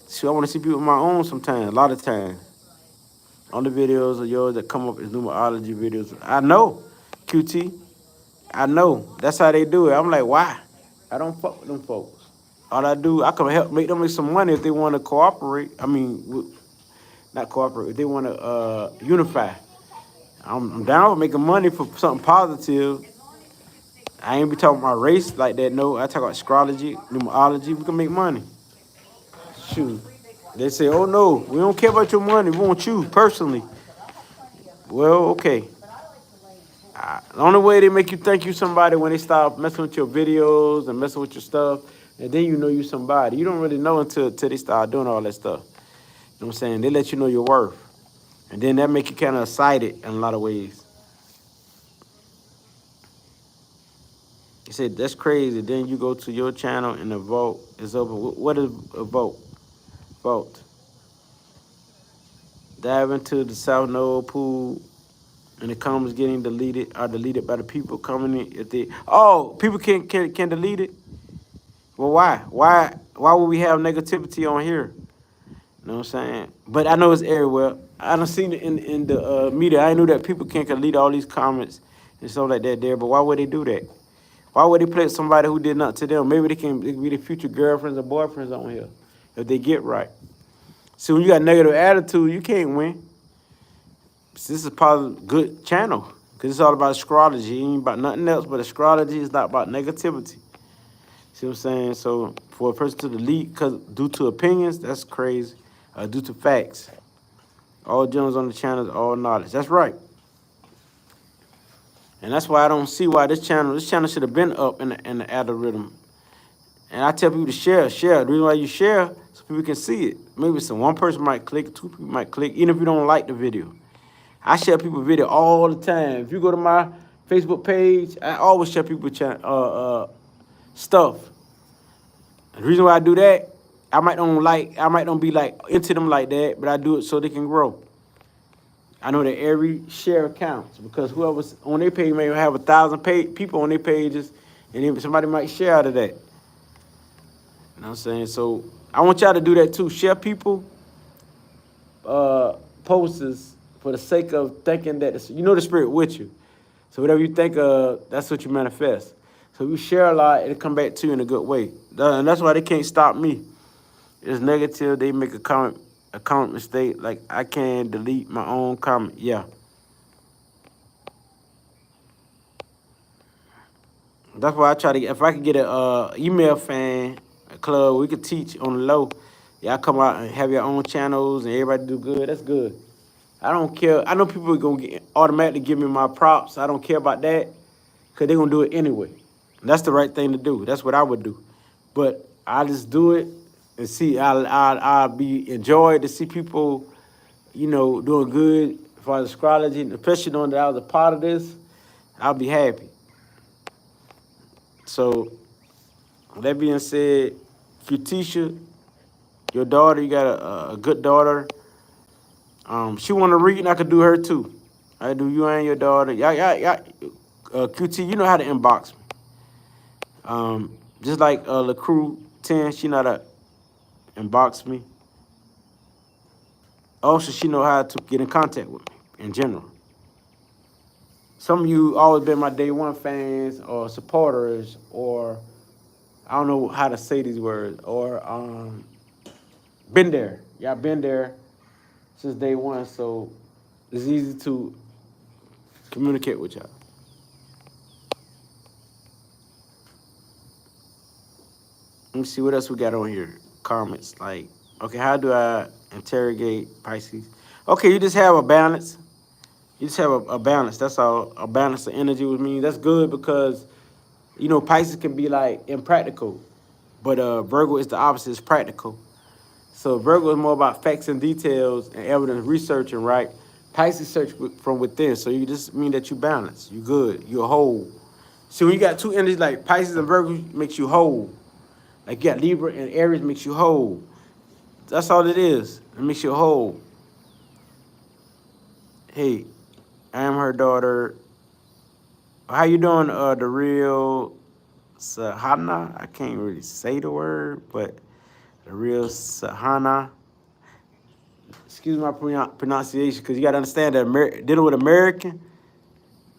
See, I want to see people of my own sometimes, a lot of times. On the videos of yours that come up as numerology videos. I know, QT. I know. That's how they do it. I'm like, why? I don't fuck with them folks. All I do, I can help make them make some money if they want to cooperate. I mean, not cooperate. If they want to unify. I'm down with making money for something positive. I ain't be talking about race like that. No, I talk about astrology, numerology. We can make money. Shoot. They say, oh no, we don't care about your money. We want you personally. Well, okay. The only way they make you think you somebody when they start messing with your videos and messing with your stuff, and then you know you somebody. You don't really know until they start doing all that stuff. You know what I'm saying? They let you know your worth. And then that make you kind of excited in a lot of ways. He said, that's crazy. Then you go to your channel and the vote is over. What is a vote? Vote. Dive into the South Node pool, and the comments getting deleted are deleted by the people commenting. If they people can delete it. Well, why? Why would we have negativity on here? You know what I'm saying? But I know it's everywhere. I done seen it in the media. I knew that people can't delete all these comments and stuff like that there. But why would they do that? Why would they play somebody who did nothing to them? Maybe they can be the future girlfriends or boyfriends on here if they get right. See, when you got negative attitude, you can't win. This is probably a good channel because it's all about astrology. It ain't about nothing else but astrology. It's not about negativity. See what I'm saying? So for a person to delete due to opinions, that's crazy. Due to facts. All journals on the channel is all knowledge. That's right. And that's why I don't see why this channel should have been up in the algorithm. And I tell people to share. The reason why you share, so people can see it. Maybe one person might click, 2 people might click, even if you don't like the video. I share people's video all the time. If you go to my Facebook page, I always share people's stuff. The reason why I do that, I might not be like into them like that, but I do it so they can grow. I know that every share counts because whoever's on their page may have 1,000 people on their pages, and then somebody might share out of that. You know what I'm saying? So I want y'all to do that too. Share people posts for the sake of thinking that you know the spirit with you. So whatever you think of, that's what you manifest. So if you share a lot, it'll come back to you in a good way. And that's why they can't stop me. It's negative. They make a comment mistake. Like, I can delete my own comment. Yeah. That's why I try to get, if I could get a email fan club, we could teach on the low. Y'all come out and have your own channels and everybody do good. That's good. I don't care. I know people are going to automatically give me my props. I don't care about that because they're going to do it anyway. And that's the right thing to do. That's what I would do. But I just do it and see. I'll be enjoyed to see people, you know, doing good for astrology, and especially knowing that I was a part of this. I'll be happy. So, that being said, Futisha, your daughter, you got a good daughter. She want to read, and I could do her too. I do you and your daughter. QT, you know how to inbox me. Just like LaCrue 10, she know how to inbox me. Also, she know how to get in contact with me in general. Some of you always been my day one fans or supporters, or I don't know how to say these words, or been there. Y'all been there since day one, so it's easy to communicate with y'all. Let me see what else we got on here. Comments like, okay, how do I interrogate Pisces? Okay, you just have a balance. You just have a balance. That's all. A balance of energy with me. That's good because, you know, Pisces can be like impractical, but Virgo is the opposite. It's practical. So Virgo is more about facts and details and evidence researching, right? Pisces search from within. So you just mean that you balance. You good. You're whole. See, when you got two energies like Pisces and Virgo, makes you whole. Like you got Libra and Aries makes you whole. That's all it is. It makes you whole. Hey, I am her daughter. How you doing, the real Sahana? I can't really say the word, but the real Sahana. Excuse my pronunciation, because you got to understand that dealing with American.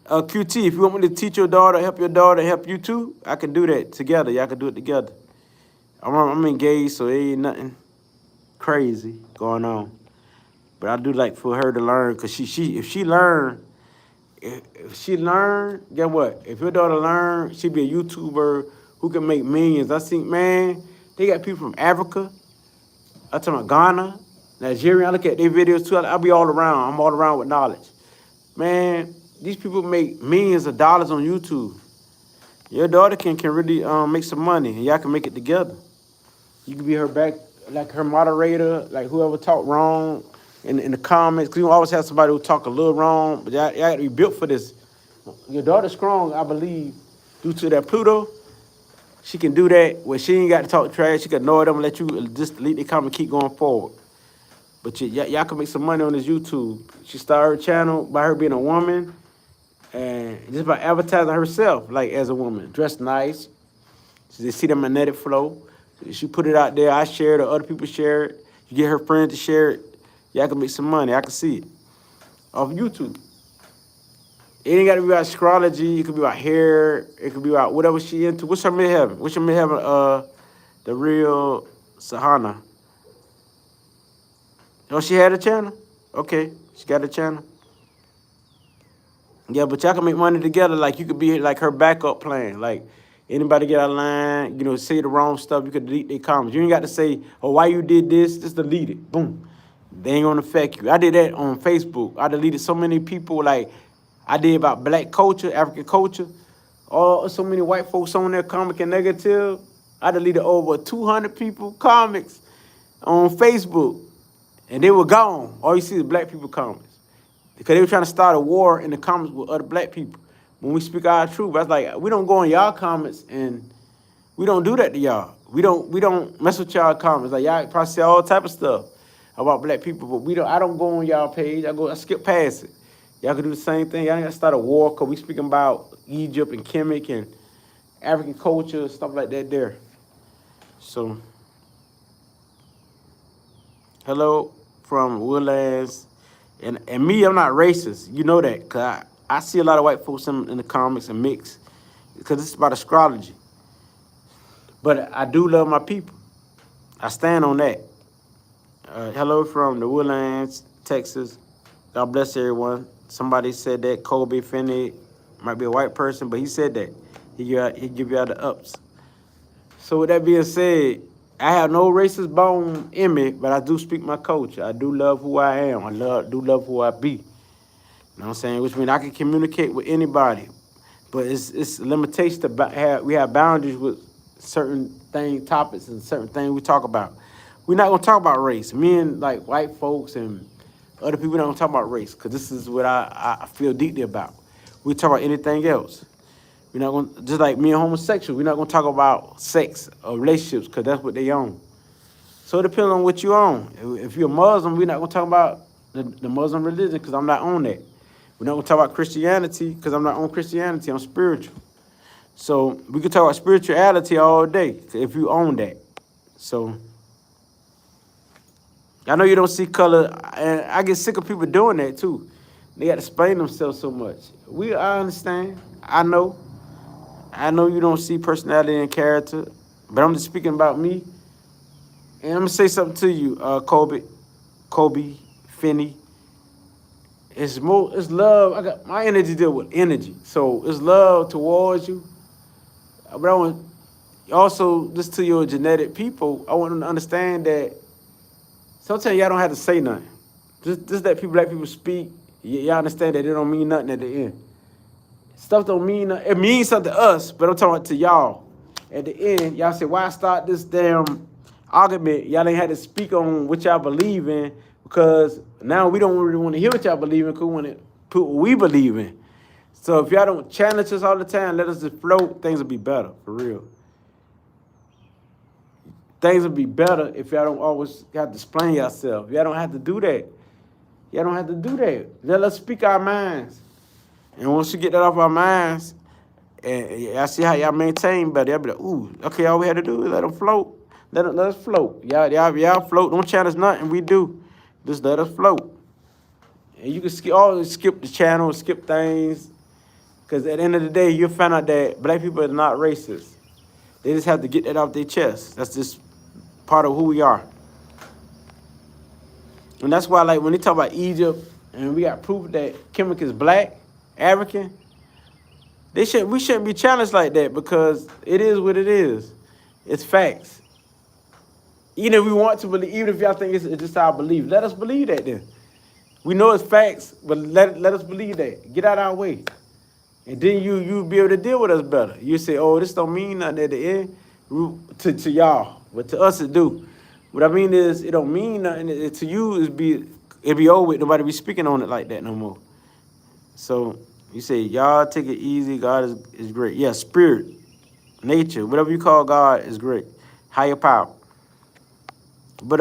QT, if you want me to teach your daughter, help you too, I can do that together. Y'all can do it together. I'm engaged, so there ain't nothing crazy going on. But I do like for her to learn, because if she learn, get what? If your daughter learn, she'd be a YouTuber who can make millions. I think, man, they got people from Africa. I'm talking about Ghana, Nigeria. I look at their videos too. I'll be all around. I'm all around with knowledge. Man, these people make millions of dollars on YouTube. Your daughter can really make some money, and y'all can make it together. You can be her back, like her moderator, like whoever talk wrong in the comments. Because you always have somebody who talk a little wrong, but y'all got to be built for this. Your daughter's strong, I believe, due to that Pluto. She can do that where she ain't got to talk trash. She can ignore them and let you just delete the comment and keep going forward. But y'all can make some money on this YouTube. She started her channel by her being a woman and just by advertising herself, like as a woman, dressed nice. So they see the magnetic flow. She put it out there. I share it, or other people share it. You get her friends to share it. Y'all can make some money. I can see it off YouTube. It ain't got to be about astrology. It could be about hair. It could be about whatever she into. What's her midheaven? What's your midheaven? The real Sahana. Oh, she had a channel? Okay, she got a channel. Yeah, but y'all can make money together. Like, you could be like her backup plan. Like, anybody get out of line, you know, say the wrong stuff, you could delete their comments. You ain't got to say, oh, why you did this? Just delete it. Boom. They ain't gonna affect you. I did that on Facebook. I deleted so many people. Like, I did about black culture, African culture. So many white folks on there, comic and negative. I deleted over 200 people comics on Facebook. And they were gone. All you see is black people comments. Because they were trying to start a war in the comments with other black people. When we speak our truth, I was like, we don't go in y'all comments and we don't do that to y'all. We don't mess with y'all comments. Like, y'all probably say all type of stuff about black people, but I don't go on y'all page. I skip past it. Y'all can do the same thing. Y'all ain't gotta start a war because we speaking about Egypt and Kemet and African culture, stuff like that there. So, hello from Woodlands. And me, I'm not racist. You know that, because I see a lot of white folks in the comics and mix, because it's about astrology. But I do love my people. I stand on that. Hello from the Woodlands, Texas. God bless everyone. Somebody said that Kobe Finney might be a white person, but he said that. He give you all the ups. So with that being said, I have no racist bone in me, but I do speak my culture. I do love who I am. I do love who I be. You know what I'm saying? Which means I can communicate with anybody. But it's a limitation to we have boundaries with certain topics and certain things we talk about. We're not gonna talk about race. Me and like white folks and other people don't talk about race, because this is what I feel deeply about. We talk about anything else. We're not gonna, just like me and homosexual, we're not gonna talk about sex or relationships, because that's what they own. So it depends on what you own. If you're a Muslim, we're not gonna talk about the Muslim religion, because I'm not on that. We're not gonna talk about Christianity, because I'm not on Christianity, I'm spiritual. So we could talk about spirituality all day, if you own that. So I know you don't see color, and I get sick of people doing that too. They got to explain themselves so much. I understand. I know you don't see personality and character, but I'm just speaking about me. And I'm gonna say something to you, Kobe, Finney. It's love. I got my energy deal with energy, so it's love towards you. But I want also, just to your genetic people, I want them to understand that sometimes y'all don't have to say nothing. Just let black people speak. Y'all understand that it don't mean nothing at the end. Stuff don't mean nothing. It means something to us, but I'm talking to y'all. At the end, y'all say, why start this damn argument? Y'all ain't had to speak on what y'all believe in, because now we don't really want to hear what y'all believe in, because we want to put what we believe in. So if y'all don't challenge us all the time, let us just float, things will be better, for real. Things will be better if y'all don't always have to explain yourself. Y'all don't have to do that. Y'all don't have to do that. Let us speak our minds. And once you get that off our minds, and I see how y'all maintain better, y'all be like, ooh, okay, all we had to do is let them float. Let us float. Y'all float. Don't challenge nothing we do. Just let us float. And you can always skip the channel, skip things, because at the end of the day, you'll find out that black people are not racist. They just have to get that off their chest. That's just part of who we are. And that's why, like, when they talk about Egypt, and we got proof that Kemet is black, African, we shouldn't be challenged like that, because it is what it is. It's facts. Even if we want to believe, even if y'all think it's just our belief, let us believe that then. We know it's facts, but let us believe that. Get out of our way. And then you'll be able to deal with us better. You say, oh, this don't mean nothing at the end to y'all, but to us it do. What I mean is, it don't mean nothing. To you, it be over with. Nobody be speaking on it like that no more. So you say, y'all take it easy. God is great. Yeah, spirit, nature, whatever you call God is great. Higher power. But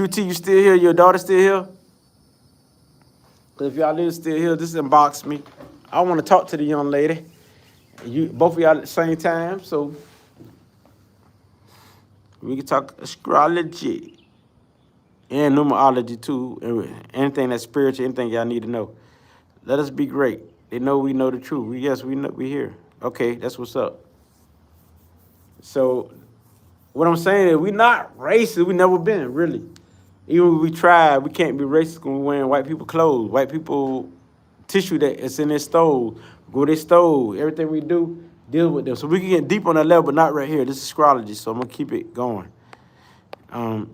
QT, you still here? Your daughter still here? Because if y'all live still here, just inbox me. I want to talk to the young lady. You both of y'all at the same time, so we can talk astrology and numerology too, and anything that's spiritual, anything y'all need to know. Let us be great. They know we know the truth. Yes, we know we here. Okay, that's what's up. So what I'm saying is we not racist. We never been, really. Even when we try, we can't be racist when we're wearing white people clothes, white people tissue that is in their stove, go to their stove. Everything we do, deal with them. So we can get deep on that level, but not right here. This is astrology, so I'm gonna keep it going. And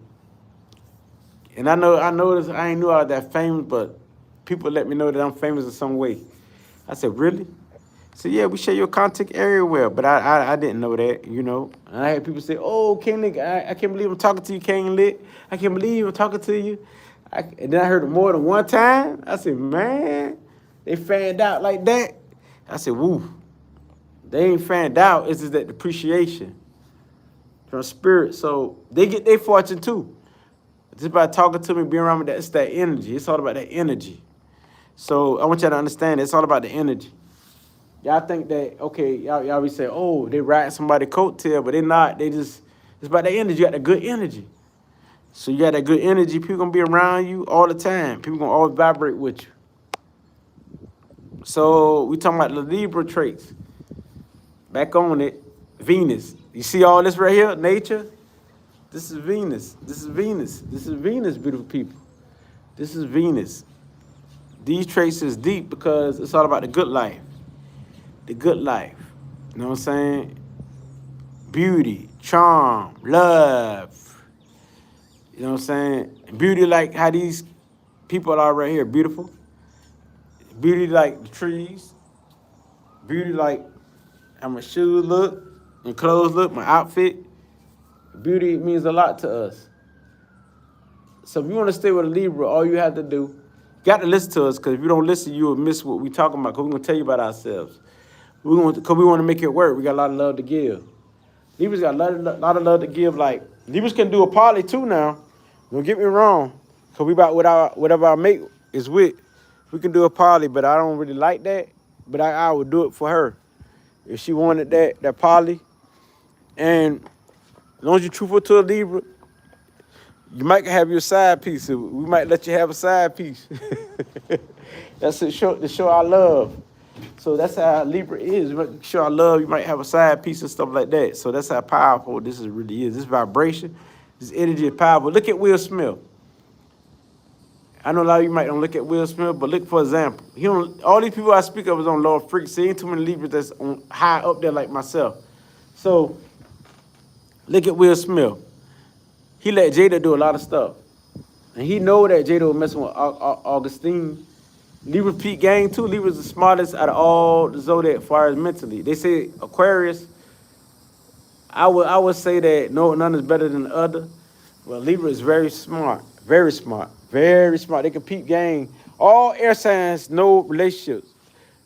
I noticed I ain't knew I was that famous, but people let me know that I'm famous in some way. I said, really? So yeah, we share your contact area well, but I didn't know that, you know. And I had people say, oh, King Nick, I can't believe I'm talking to you, King Lit. I can't believe I'm talking to you. And then I heard it more than one time. I said, man, they fanned out like that. I said, woo. They ain't fanned out. It's just that depreciation from spirit. So they get their fortune too. Just by talking to me, being around me, it's that energy. It's all about that energy. So I want y'all to understand, it's all about the energy. Y'all think that, okay, y'all be say, oh, they riding somebody's coattail, but they not. They just, it's about that energy. You got the good energy. So you got that good energy. People going to be around you all the time. People going to always vibrate with you. So we talking about the Libra traits. Back on it, Venus. You see all this right here, nature? This is Venus. This is Venus. This is Venus, beautiful people. This is Venus. These traits is deep because it's all about the good life. The good life. You know what I'm saying? Beauty, charm, love. You know what I'm saying? Beauty like how these people are right here. Beautiful. Beauty like the trees. Beauty like how my shoes look and clothes look, my outfit. Beauty means a lot to us. So if you want to stay with a Libra, all you have to do, you got to listen to us, because if you don't listen, you will miss what we're talking about, because we're going to tell you about ourselves. Because we want to make it work. We got a lot of love to give. Libras got a lot of love to give. Like, Libras can do a poly too now. Don't get me wrong. Because we about whatever our mate is with, we can do a poly, but I don't really like that. But I would do it for her. If she wanted that poly. And as long as you're truthful to a Libra, you might have your side piece. We might let you have a side piece. That's to show our love. So that's how Libra is. We might show our love. You might have a side piece and stuff like that. So that's how powerful this really is. This vibration, this energy is powerful. Look at Will Smith. I know a lot of you might don't look at Will Smith, but look, for example, all these people I speak of is on lower frequency. Ain't too many Libras that's on high up there like myself. So look at Will Smith. He let Jada do a lot of stuff. And he know that Jada was messing with Augustine. Libra peak gang too. Libra's the smartest out of all the zodiac as far as mentally. They say Aquarius, I would say that none is better than the other. Well, Libra is very smart, very smart, very smart. They can peep gang. All air signs know relationships.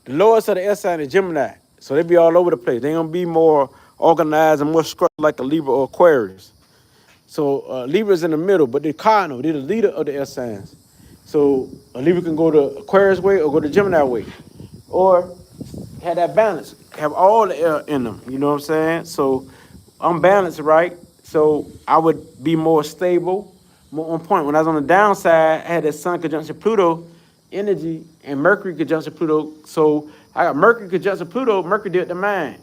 The lowest of the air sign is Gemini. So they be all over the place. They're going to be more organized and more structured like a Libra or Aquarius. So Libra's in the middle, but they're cardinal. They're the leader of the air signs. So a Libra can go the Aquarius way or go the Gemini way. Or have that balance. Have all the air in them. You know what I'm saying? So I'm balanced, right? So I would be more stable, more on point. When I was on the downside, I had that Sun conjunction Pluto energy and Mercury conjunction Pluto. So I got Mercury conjunction Pluto. Mercury did the mind.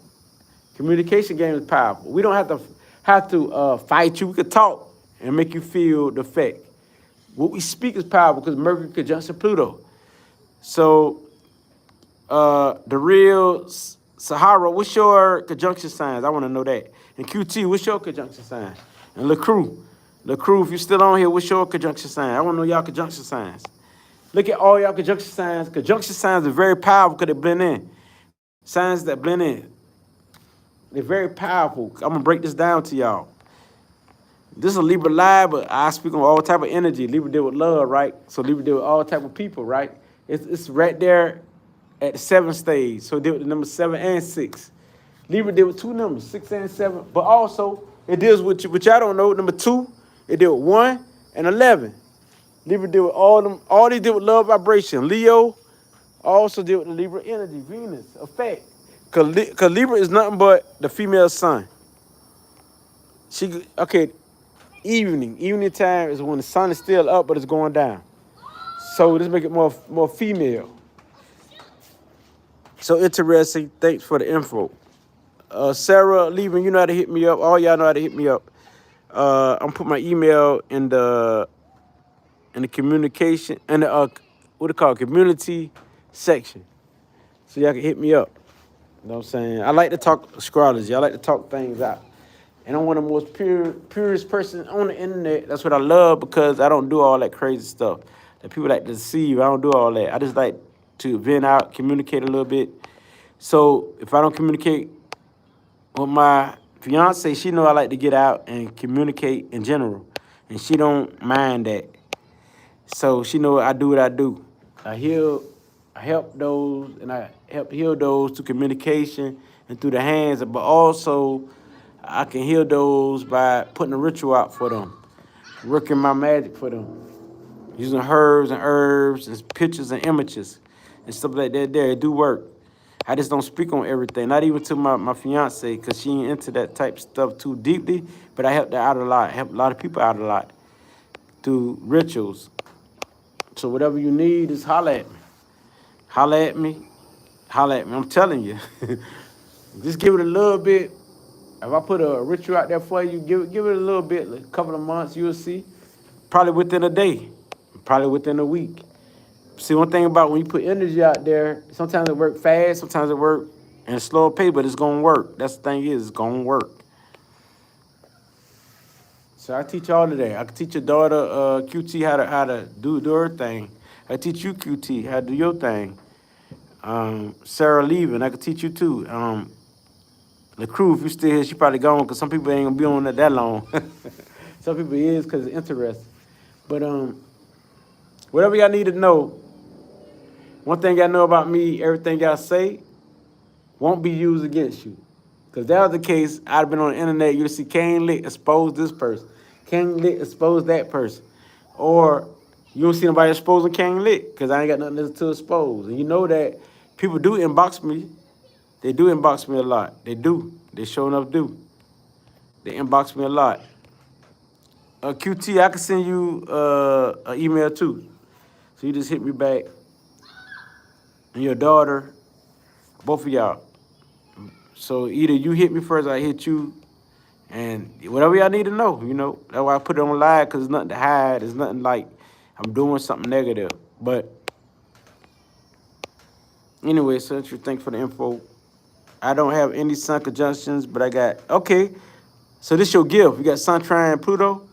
Communication game is powerful. We don't have to fight you. We could talk and make you feel the effect. What we speak is powerful because Mercury conjunction Pluto. So the real Sahara, what's your conjunction signs? I want to know that. And QT, what's your conjunction sign? And LaCrue, if you're still on here, what's your conjunction sign? I want to know y'all conjunction signs. Look at all y'all conjunction signs. Conjunction signs are very powerful because they blend in. Signs that blend in. They're very powerful. I'm going to break this down to y'all. This is a Libra live, but I speak on all type of energy. Libra deal with love, right? So Libra deal with all type of people, right? It's right there at the 7th stage. So it deal with the number 7 and 6. Libra deal with 2 numbers, 6 and 7. But also, it deals with, which I don't know, number 2. It deal with 1 And 11. Libra deal with all these deal with love vibration. Leo also deal with the Libra energy, Venus, effect. Cause Libra is nothing but the female sun. Okay, evening time is when the sun is still up, but it's going down. So this make it more female. So interesting. Thanks for the info. Sarah, Libra, you know how to hit me up. All y'all know how to hit me up. I'm putting my email in the communication and the what it called community section, so y'all can hit me up. You know what I'm saying? I like to talk astrology. I like to talk things out. And I'm one of the most purest person on the internet. That's what I love, because I don't do all that crazy stuff that people like to deceive. I don't do all that. I just like to vent out, communicate a little bit. So if I don't communicate with my fiance, she know I like to get out and communicate in general, and she don't mind that. So she know I do what I do. I help those, and I help heal those through communication and through the hands, but also I can heal those by putting a ritual out for them, working my magic for them, using herbs and pictures and images and stuff like that. There, it do work. I just don't speak on everything, not even to my fiance, because she ain't into that type of stuff too deeply, but I help her out a lot, help a lot of people out a lot through rituals. So whatever you need, just holler at me. Holler at me. Holler at me. I'm telling you. Just give it a little bit. If I put a ritual out there for you, give it a little bit, a couple of months, you'll see. Probably within a day. Probably within a week. See, one thing about when you put energy out there, sometimes it works fast, sometimes it works in a slower pace, but it's going to work. That's the thing is, it's going to work. So I teach all of that. I can teach your daughter, QT, how to do her thing. I teach you, QT, how to do your thing. Sarah leaving, I can teach you too. The crew, if you still here, she probably gone, because some people ain't gonna be on that long. Some people is because it's interesting. But whatever y'all need to know, one thing y'all know about me, everything y'all say won't be used against you. Because if that was the case, I'd have been on the internet, you'd see Kane Lick expose this person. Kane Lick expose that person. Or you don't see nobody exposing Kane Lick, because I ain't got nothing to expose. And you know that people do inbox me. They do inbox me a lot. They do. They sure enough do. They inbox me a lot. QT, I can send you an email too. So you just hit me back. And your daughter, both of y'all. So either you hit me first, or I hit you. And whatever y'all need to know, you know. That's why I put it on live, because there's nothing to hide. There's nothing like I'm doing something negative. But anyway, since you thanks for the info. I don't have any sun conjunctions, but I got, okay. So this your gift. You got Sun trine Pluto.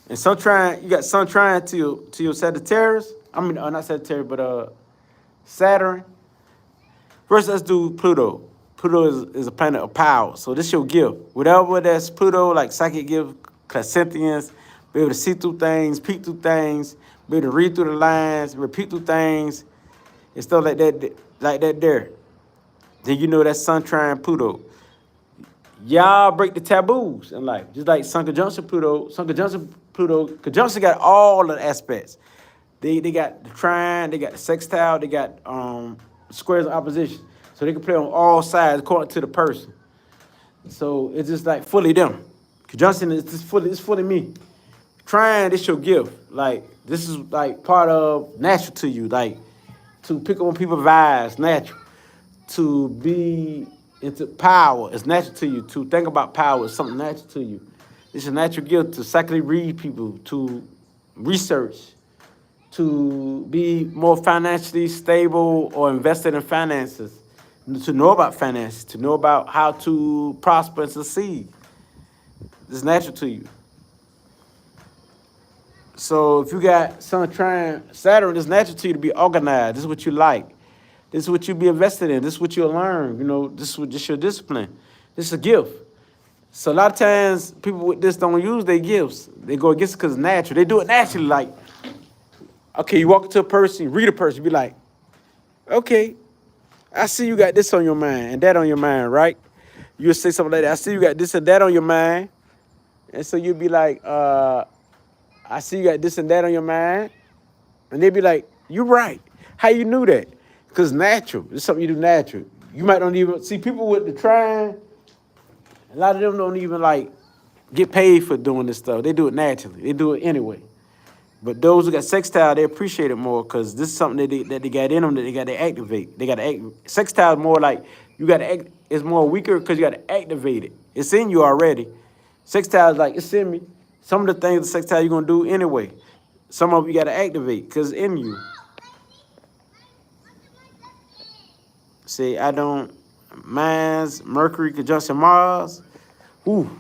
And Sun trine, you got Sun trine to your Sagittarius. I mean, not Sagittarius, but Saturn. First, let's do Pluto. Pluto is a planet of power. So this your gift. Whatever that's Pluto, like psychic gift, clairsentience, be able to see through things, peek through things, be able to read through the lines, repeat through things, and stuff like that there. Then you know that's Sun trine Pluto. Y'all break the taboos in life. Just like Sun conjunction Pluto. Sun conjunction Pluto. Conjunction got all of the aspects. They got the trine, they got the sextile, they got squares of opposition. So they can play on all sides according to the person. So it's just like fully them. Conjunction is just fully me. Trine, this your gift. Like, this is like part of natural to you. Like, to pick up on people's vibes, natural. To be into power, it's natural to you. To think about power is something natural to you. It's a natural gift to psychically read people, to research, to be more financially stable or invested in finances, to know about finances, to know about how to prosper and succeed. It's natural to you. So if you got Sun trine Saturn, it's natural to you to be organized. This is what you like. This is what you'll be invested in. This is what you'll learn. You know, this is just your discipline. This is a gift. So a lot of times, people with this don't use their gifts. They go against it because it's natural. They do it naturally. Like, okay, you walk up to a person, you read a person, you be like, okay, I see you got this on your mind and that on your mind, right? You'll say something like that. I see you got this and that on your mind. And so you'll be like, I I see you got this and that on your mind. And they be like, you right. How you knew that? Because natural. It's something you do natural. You might not even see people with the trying. A lot of them don't even like get paid for doing this stuff. They do it naturally. They do it anyway. But those who got sextile, they appreciate it more because this is something that they got in them that they got to activate. They got to act. Sextile is more like you got to act. It's more weaker because you got to activate it. It's in you already. Sextile is like it's in me. Some of the things the sextile you're gonna do anyway. Some of you got to activate because it's in you. See, I don't. Mine's Mercury conjunction Mars. Ooh,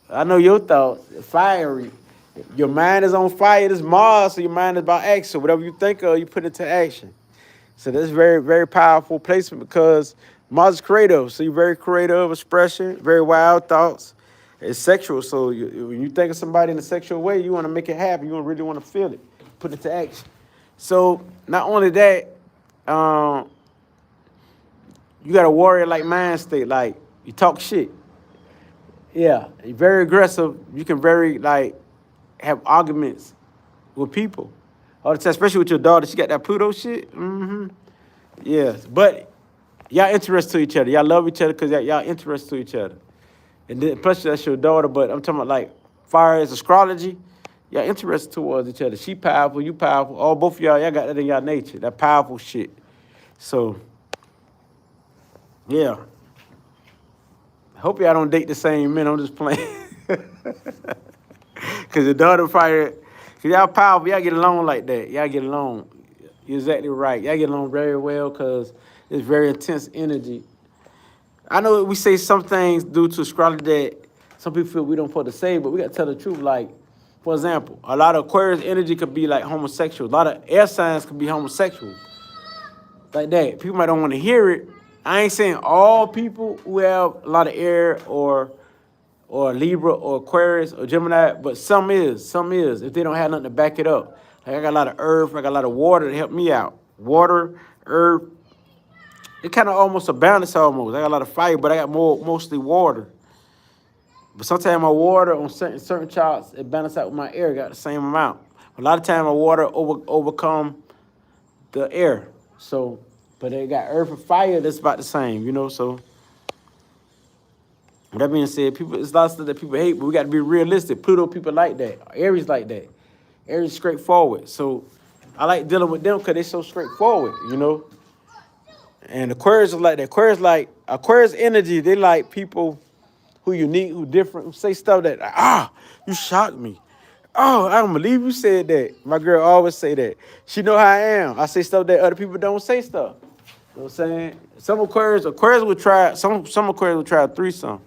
I know your thoughts. Fiery. Your mind is on fire. This Mars, so your mind is about action. Whatever you think of, you put it into action. So that's very, very powerful placement because Mars is creative. So you're very creative expression, very wild thoughts. It's sexual. So when you think of somebody in a sexual way, you want to make it happen. You really want to feel it, put it to action. So not only that, you got a warrior like mind state. Like you talk shit. Yeah, you're very aggressive. You can very like have arguments with people. All the time, especially with your daughter. She got that Pluto shit. Mm-hmm. Yeah, but y'all interested to each other. Y'all love each other because y'all interested to each other. And then plus that's your daughter, but I'm talking about like far as astrology, y'all interested towards each other. She powerful, you powerful. All both of y'all got that in y'all nature, that powerful shit. So, yeah. I hope y'all don't date the same men. I'm just playing. Because your daughter fire, because y'all powerful, y'all get along like that. Y'all get along. You're exactly right. Y'all get along very well because it's very intense energy. I know we say some things due to astrology that some people feel we don't put to say, but we got to tell the truth. Like, for example, a lot of Aquarius energy could be like homosexual. A lot of air signs could be homosexual. Like that. People might don't want to hear it. I ain't saying all people who have a lot of air or Libra or Aquarius or Gemini, but some is if they don't have nothing to back it up. Like I got a lot of earth, I got a lot of water to help me out. Water, earth, it kind of almost a balance almost. I got a lot of fire, but I got mostly water. But sometimes my water on certain charts, it balance out with my air, got the same amount. A lot of times my water overcome the air. So, but they got earth and fire that's about the same, you know, so. With that being said, people, it's a lot of stuff that people hate, but we got to be realistic. Pluto people like that. Aries like that. Aries straightforward. So I like dealing with them because they're so straightforward, you know. And Aquarius is like that. Aquarius energy, they like people who unique, who different, who say stuff that, you shocked me. Oh, I don't believe you said that. My girl always say that. She know how I am. I say stuff that other people don't say stuff. You know what I'm saying? Some Aquarius would try, some Aquarius would try a threesome.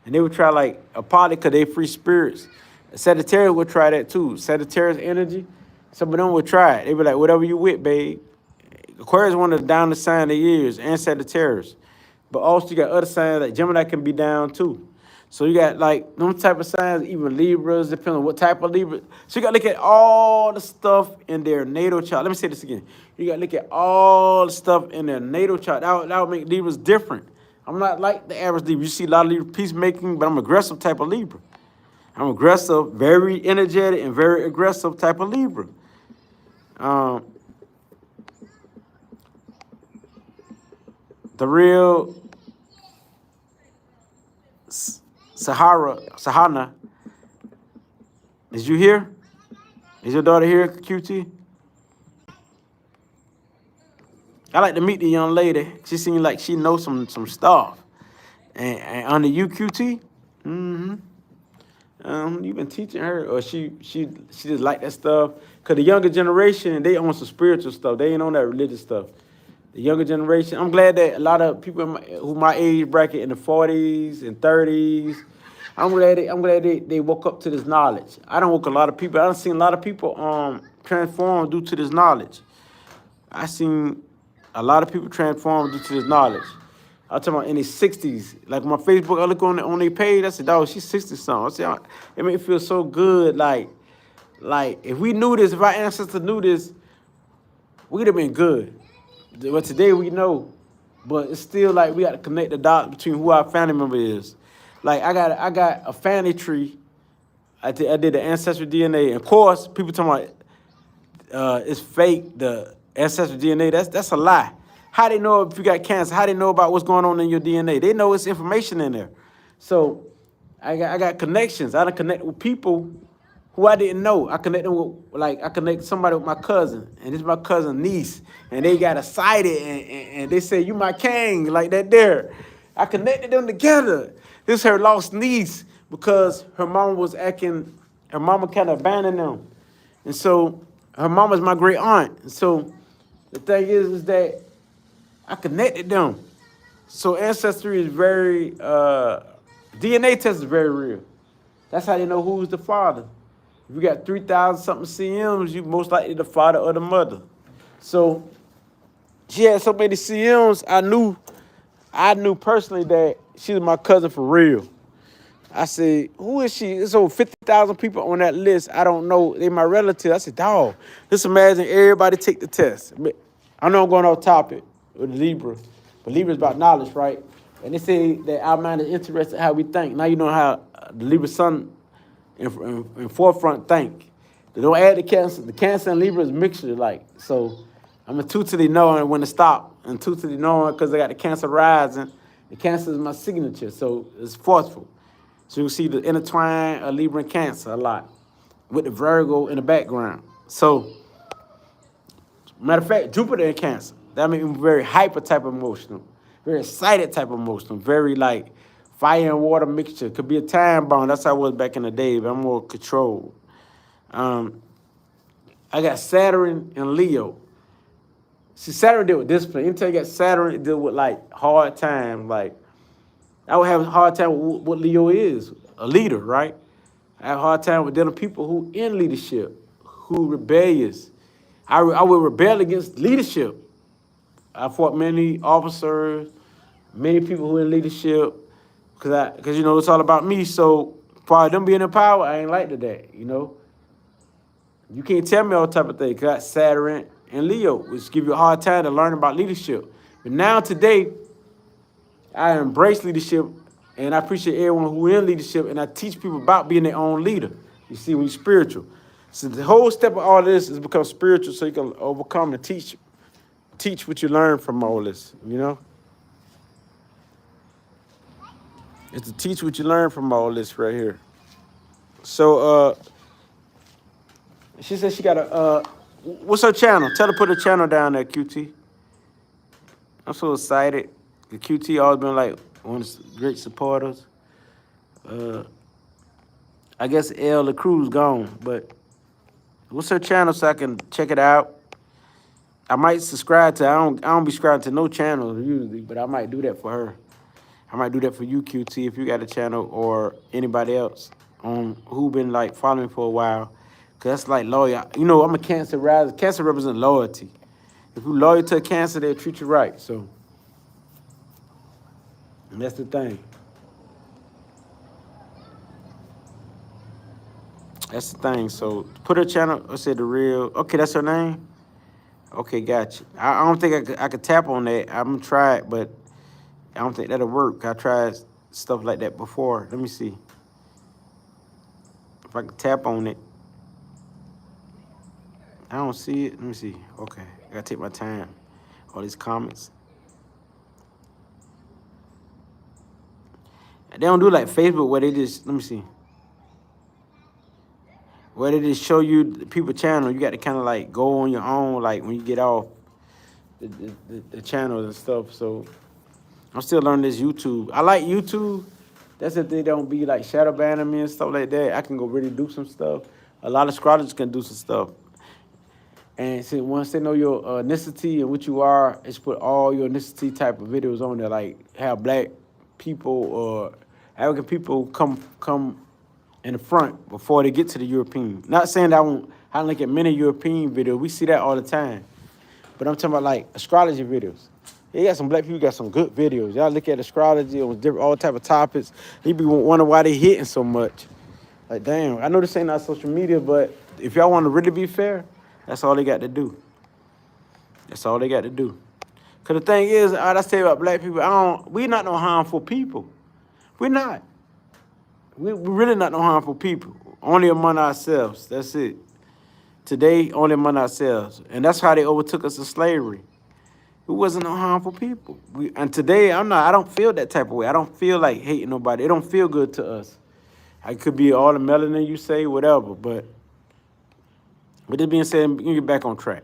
And they would try like a poly because they free spirits. Sagittarius would try that too. Sagittarius energy, some of them would try it. They be like, whatever you with, babe. Aquarius one of the down the sign of the years and Sagittarius. But also you got other signs like Gemini can be down too. So you got like them type of signs, even Libras, depending on what type of Libra. So you got to look at all the stuff in their natal chart. Let me say this again. You got to look at all the stuff in their natal chart. That would make Libras different. I'm not like the average Libra. You see a lot of Libra peacemaking, but I'm aggressive type of Libra. I'm aggressive, very energetic, and very aggressive type of Libra. The real Sahana, is you here? Is your daughter here, QT? I like to meet the young lady. She seems like she knows some stuff. And under you, QT, you've been teaching her, or she just like that stuff. Cause the younger generation, they own some spiritual stuff. They ain't on that religious stuff. The younger generation, I'm glad that a lot of people who my age bracket in the 40s and 30s, I'm glad they woke up to this knowledge. I don't woke a lot of people. I done seen a lot of people transform due to this knowledge. I seen a lot of people transform due to this knowledge. I'm talking about in their 60s. Like my Facebook, I look on their page, I said, dog, she's 60-something. I said, it made me feel so good. Like if we knew this, if our ancestors knew this, we'd have been good. But today we know. But it's still like we got to connect the dots between who our family member is. Like I got a family tree. I did the ancestral DNA. Of course, people talking about it's fake, the ancestral DNA. That's a lie. How they know if you got cancer? How they know about what's going on in your DNA? They know it's information in there. So I got connections. I done connect with people who I didn't know. I connect them with, like, I connect somebody with my cousin, and this is my cousin niece, and they got excited, and they say, "You my king," like that there. I connected them together. This is her lost niece because her mama was acting, her mama kind of abandoned them. And so her mama's my great aunt. And so the thing is that I connected them. So ancestry is very, DNA test is very real. That's how they know who's the father. If you got 3,000 something CMs, you most likely the father or the mother. So she had so many CMs, I knew personally that she was my cousin for real. I said, who is she? There's over 50,000 people on that list. I don't know. They my relative. I said, dawg, just imagine everybody take the test. I know I'm going off topic with Libra, but Libra is about knowledge, right? And they say that our mind is interested in how we think. Now you know how the Libra sun in forefront think. They don't add the cancer. The cancer and Libra is mixture, like. So I'm intuitively knowing when to stop. Intuitively knowing because I got the cancer rising. The cancer is my signature, so it's forceful. So you see the intertwine of Libra and Cancer a lot with the Virgo in the background. So, matter of fact, Jupiter in Cancer. That makes me very hyper type of emotional, very excited type of emotional, very like fire and water mixture. Could be a time bomb. That's how I was back in the day, but I'm more controlled. I got Saturn and Leo. See, Saturn deal with discipline. Anytime you got Saturn, it deal with like hard time, like I would have a hard time with what Leo is, a leader, right? I have a hard time with dealing with people who in leadership, who rebellious. I would rebel against leadership. I fought many officers, many people who in leadership, because you know it's all about me. So part of them being in power, I ain't like that, you know. You can't tell me all type of things. Cause Saturn and Leo, which give you a hard time to learn about leadership. But now today, I embrace leadership, and I appreciate everyone who in leadership, and I teach people about being their own leader. You see, when you're spiritual. So the whole step of all of this is become spiritual so you can overcome and teach what you learn from all this, you know? It's to teach what you learn from all this right here. So she said she got a, what's her channel? Tell her to put her channel down there, QT. I'm so excited. The QT always been like one of the great supporters. I guess L the crew's gone, but what's her channel so I can check it out? I might subscribe to. I don't be subscribing to no channel usually, but I might do that for her. I might do that for you, QT, if you got a channel or anybody else who been like following me for a while. Cause that's like loyal. You know, I'm a Cancer rising. Cancer represents loyalty. If you're loyal to a Cancer, they'll treat you right. So, and that's the thing. That's the thing. So put her channel. I said the real. Okay, that's her name. Okay, gotcha. I don't think I could tap on that. I'm gonna try it, but I don't think that'll work. I tried stuff like that before. Let me see if I can tap on it. I don't see it. Let me see. Okay, I gotta take my time. All these comments. They don't do like Facebook where they just, let me see. Where they just show you the people channel. You got to kind of like go on your own, like when you get off the channels and stuff. So I'm still learning this YouTube. I like YouTube. That's if they don't be like shadow banning me and stuff like that. I can go really do some stuff. A lot of astrologers can do some stuff. And see, once they know your ethnicity and what you are, it's put all your ethnicity type of videos on there, like have black people or African people come in the front before they get to the European. Not saying that I don't look at many European videos. We see that all the time. But I'm talking about like astrology videos. You got some black people got some good videos. Y'all look at astrology on different, all type of topics. You be wondering why they hitting so much. Like, damn, I know this ain't not social media, but if y'all want to really be fair, that's all they got to do. That's all they got to do. Because the thing is, I say about black people, we not no harmful people. We're not. We really not no harmful people. Only among ourselves. That's it. Today, only among ourselves. And that's how they overtook us in slavery. It wasn't no harmful people. And today, I don't feel that type of way. I don't feel like hating nobody. It don't feel good to us. It could be all the melanin you say, whatever. But with this being said, we can get back on track,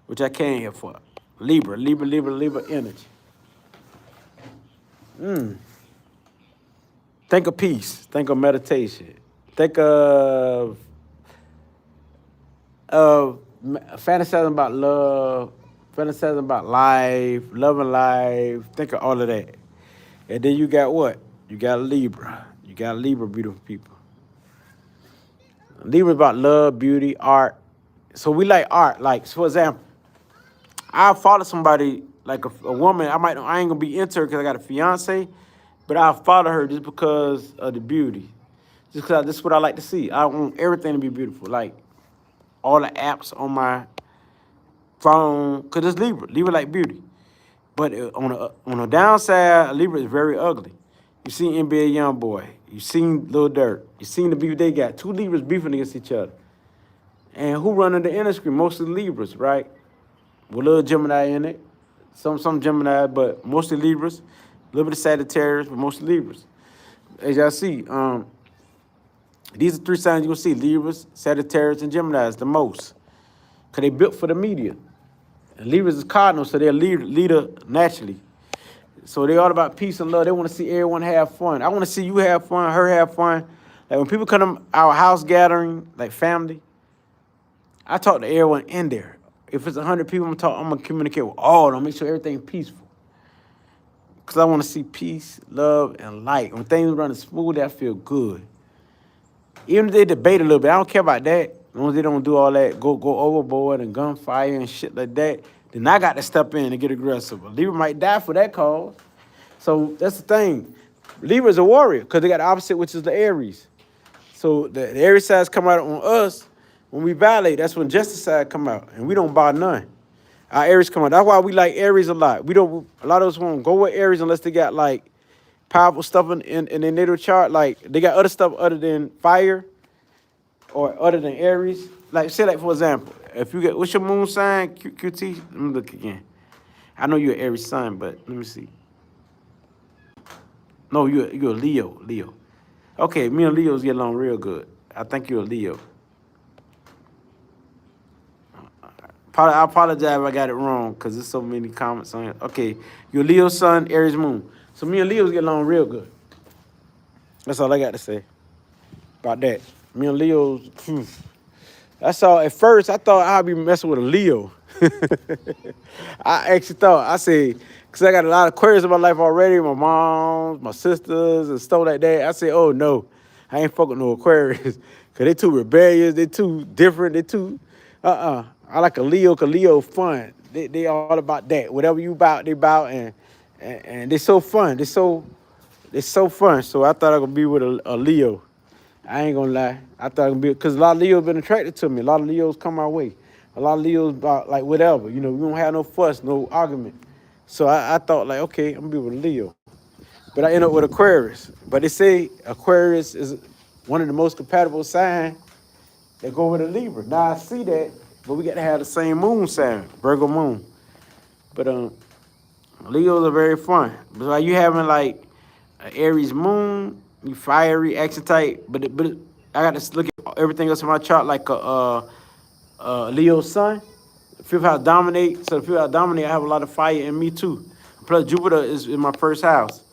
which I came here for. Libra energy. Think of peace. Think of meditation. Think of fantasizing about love, fantasizing about life, loving life. Think of all of that. And then you got what? You got Libra. You got Libra, beautiful people. Libra about love, beauty, art. So we like art. Like, for example, I'll follow somebody, like a woman. I ain't gonna be into her because I got a fiance, but I'll follow her just because of the beauty. Just because this is what I like to see. I want everything to be beautiful. Like all the apps on my phone, because it's Libra. Libra like beauty. But on the downside, Libra is very ugly. You seen NBA Youngboy. You seen Lil Durk. You seen the beef they got. Two Libras beefing against each other. And who running the industry? Mostly Libras, right? With a little Gemini in it. Some Gemini, but mostly Libras. A little bit of Sagittarius, but mostly Libras. As y'all see, these are three signs you're going to see. Libras, Sagittarius, and Geminis the most. Because they built for the media. And Libras is cardinal, so they're a leader naturally. So they all about peace and love. They want to see everyone have fun. I want to see you have fun, her have fun. Like when people come to our house gathering, like family, I talk to everyone in there. If it's 100 people, I'm going to communicate with all of them, make sure everything's peaceful. Because I want to see peace, love, and light. When things running smooth, I feel good. Even if they debate a little bit, I don't care about that. As long as they don't do all that, go overboard and gunfire and shit like that, then I got to step in and get aggressive. Libra might die for that cause. So that's the thing. Libra is a warrior because they got the opposite, which is the Aries. So the Aries sides come out on us. When we violate, that's when justice side come out. And we don't buy none. Our Aries come out. That's why we like Aries a lot. A lot of us won't go with Aries unless they got like powerful stuff in their natal chart. Like they got other stuff other than fire or other than Aries. Like say like for example, if you get, what's your moon sign, QT? Let me look again. I know you're an Aries sign, but let me see. No, you're a Leo. Okay, me and Leos get along real good. I think you're a Leo. I apologize if I got it wrong because there's so many comments on it. Okay, you're Leo sun, Aries moon. So me and Leos get along real good. That's all I got to say about that. Me and Leos, that's all. At first, I thought I'd be messing with a Leo. I actually thought, I said, because I got a lot of Aquarius in my life already, my mom, my sisters, and stuff like that. I said, oh, no, I ain't fucking no Aquarius because they too rebellious, they too different, they too, I like a Leo because Leo fun. They all about that. Whatever you about, they about, and they so fun. They so fun. So I thought I could be with a Leo. I ain't gonna lie. I thought I could be, because a lot of Leos been attracted to me. A lot of Leos come my way. A lot of Leos about like whatever. You know, we don't have no fuss, no argument. So I thought like, okay, I'm gonna be with a Leo. But I end up with Aquarius. But they say Aquarius is one of the most compatible signs that go with a Libra. Now I see that, but we got to have the same moon sign, Virgo moon. But Leos are very fun. But like you having like an Aries moon, you fiery, action type. But I got to look at everything else in my chart like a Leo sun. Fifth house dominate. So the fifth house dominate, I have a lot of fire in me too. Plus Jupiter is in my first house.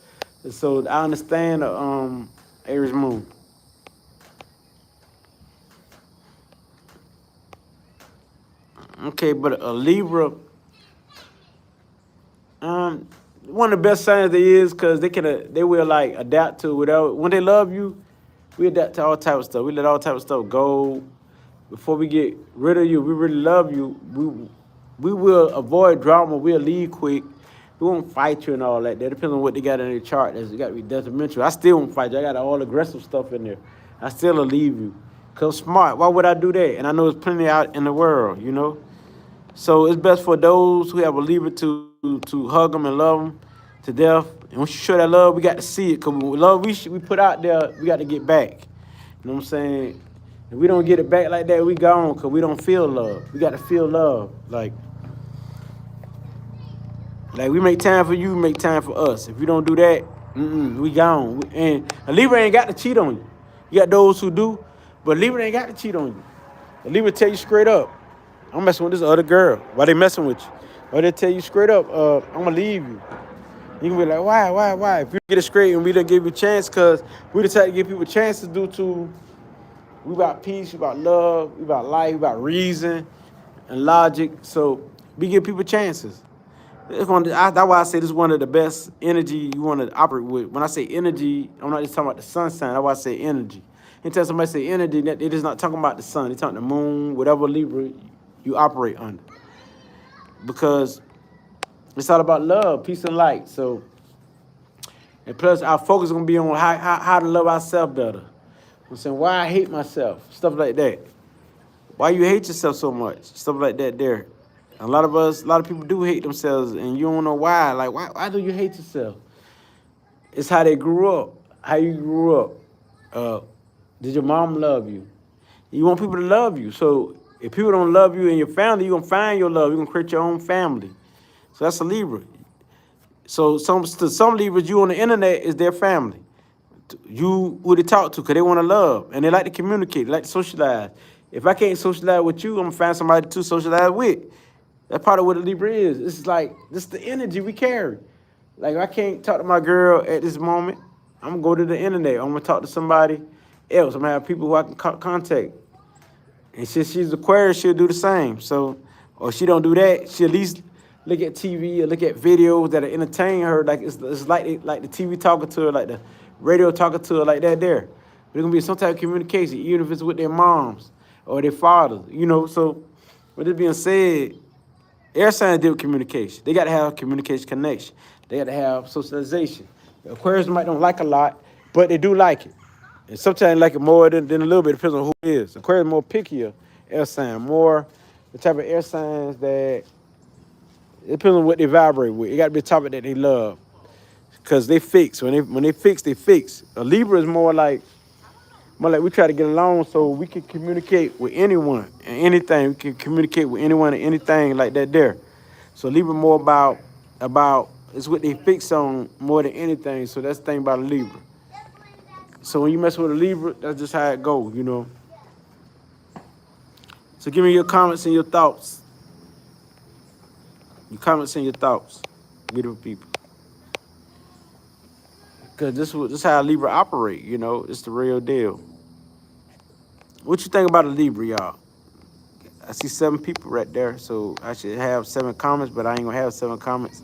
And so I understand Aries moon. Okay, but a Libra, one of the best signs they is because they will like adapt to whatever. When they love you, we adapt to all type of stuff. We let all type of stuff go. Before we get rid of you, we really love you. We will avoid drama. We'll leave quick. We won't fight you and all that. That depends on what they got in their chart. That's got to be detrimental. I still won't fight you. I got all aggressive stuff in there. I still will leave you. Because I'm smart. Why would I do that? And I know there's plenty out in the world, you know. So it's best for those who have a Libra to hug them and love them to death. And once you show that love, we got to see it. Because love we put out there, we got to get back. You know what I'm saying? If we don't get it back like that, we gone because we don't feel love. We got to feel love. Like we make time for you, we make time for us. If we don't do that, we gone. And a Libra ain't got to cheat on you. You got those who do, but Libra ain't got to cheat on you. A Libra tell you straight up, I'm messing with this other girl. Why they messing with you? Or they tell you straight up, I'm going to leave you. You can be like, why? If you get it straight and we didn't give you a chance, because we decide to give people chances due to we about peace, we about love, we about life, we about reason and logic. So we give people chances. That's why I say this is one of the best energy you want to operate with. When I say energy, I'm not just talking about the sun sign. That's why I say energy. Anytime somebody say energy, that it is not talking about the sun. They're talking the moon, whatever Libra you operate under. Because it's all about love, peace, and light. So, and plus our focus is going to be on how to love ourselves better. I'm saying why I hate myself, stuff like that. Why you hate yourself so much, stuff like that there. A lot of people do hate themselves, and you don't know why. Like, why do you hate yourself? It's how they grew up, how you grew up. Did your mom love you? You want people to love you. So if people don't love you and your family, you're going to find your love. You're going to create your own family. So that's a Libra. So to some Libras, you on the internet is their family. You who they talk to because they want to love, and they like to communicate, they like to socialize. If I can't socialize with you, I'm going to find somebody to socialize with. That's part of what a Libra is. It's like, this is the energy we carry. Like, I can't talk to my girl at this moment. I'm going to go to the internet. I'm going to talk to somebody else. I'm going to have people who I can contact. And since she's Aquarius, she'll do the same. So, or she don't do that, she'll at least look at TV or look at videos that entertain her. Like, it's like the TV talking to her, like the radio talking to her, like that there. There's going to be some type of communication, even if it's with their moms or their fathers, you know. So, with this being said, air signs deal with communication. They got to have communication connection. They got to have socialization. The Aquarius might don't like a lot, but they do like it. And sometimes they like it more than a little bit. Depends on who it is. Aquarius more pickier air sign, more the type of air signs that it depends on what they vibrate with. It got to be a topic that they love, because they fix. When they fix, they fix. A Libra is more like we try to get along so we can communicate with anyone and anything. We can communicate with anyone and anything like that there. So Libra more about it's what they fix on more than anything. So that's the thing about a Libra. So when you mess with a Libra, that's just how it goes, you know. So give me your comments and your thoughts. Your comments and your thoughts, beautiful people. Because this is how a Libra operate, you know. It's the real deal. What you think about a Libra, y'all? I see 7 people right there, so I should have 7 comments, but I ain't gonna have 7 comments.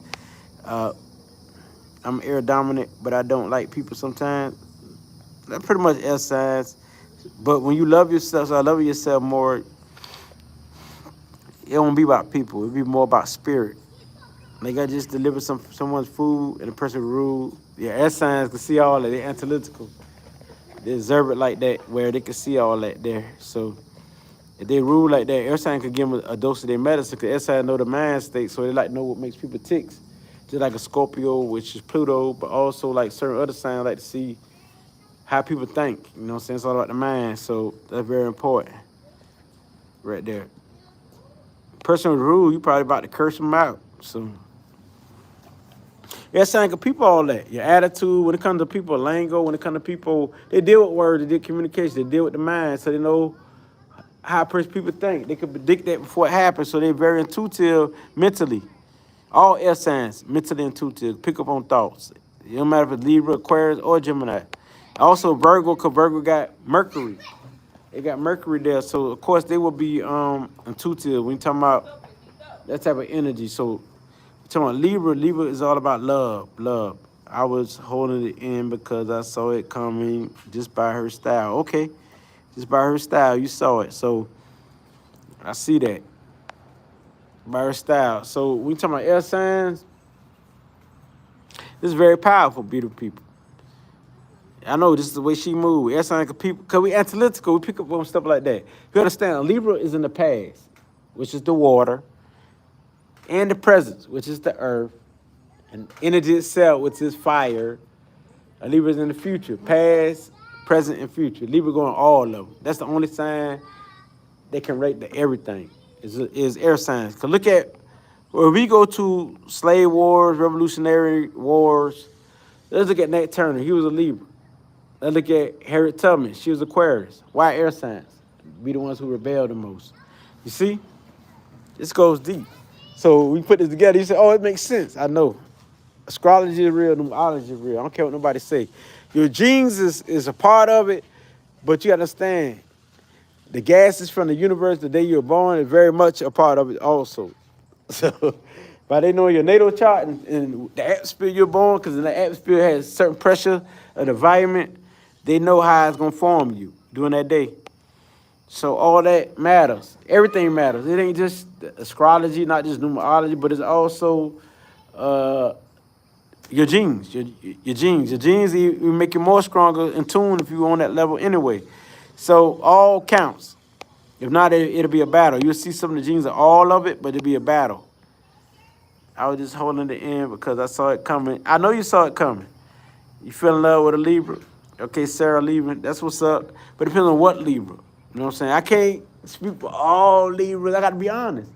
I'm air dominant, but I don't like people sometimes. That's pretty much air signs. But when you love yourself, so I love yourself more, it won't be about people. It'll be more about spirit. Like, I just deliver someone's food and the person rude. Yeah, air signs can see all that. They're analytical. They observe it like that, where they can see all that there. So if they rule like that, air sign could give them a dose of their medicine, because air sign know the mind state, so they like know what makes people tick. Just like a Scorpio, which is Pluto, but also like certain other signs like to see how people think. You know what I'm saying? It's all about the mind, so that's very important right there. Person with rule, you probably about to curse them out. So air sign can people all that. Your attitude, when it comes to people, lingo, when it comes to people, they deal with words, they deal with communication, they deal with the mind, so they know how people think. They can predict that before it happens, so they're very intuitive mentally. All air signs, mentally intuitive, pick up on thoughts. It don't matter if it's Libra, Aquarius, or Gemini. Also Virgo, because Virgo got Mercury. They got Mercury there, so of course they will be intuitive when you're talking about that type of energy. So talking about Libra is all about love. I was holding it in because I saw it coming just by her style. Okay, just by her style, you saw it. So I see that by her style. So when you talking about air signs, this is very powerful, beautiful people. I know this is the way she moves. Air sign people, because we analytical, we pick up on stuff like that. You understand, Libra is in the past, which is the water, and the present, which is the earth, And energy itself, which is fire. A Libra's in the future, past, present, and future. Libra going all of them. That's the only sign they can rate to everything. Is air signs. Cause look at where we go to slave wars, revolutionary wars. Let's look at Nat Turner. He was a Libra. Let's look at Harriet Tubman. She was Aquarius. Why air signs? Be the ones who rebel the most. You see? This goes deep. So we put this together. You say, oh, it makes sense. I know. Astrology is real. Numerology is real. I don't care what nobody say. Your genes is a part of it, but you understand the gases from the universe the day you're born is very much a part of it also. So by they know your natal chart and the atmosphere you're born, because the atmosphere has certain pressure of the environment, they know how it's going to form you during that day. So all that matters. Everything matters. It ain't just astrology, not just numerology, but it's also your genes. Your genes. Your genes will make you more stronger in tune if you're on that level anyway. So all counts. If not, it'll be a battle. You'll see some of the genes of all of it, but it'll be a battle. I was just holding the end because I saw it coming. I know you saw it coming. You fell in love with a Libra. Okay, Sarah leaving. That's what's up. But it depends on what Libra. You know what I'm saying? I can't speak for all Libras. I got to be honest.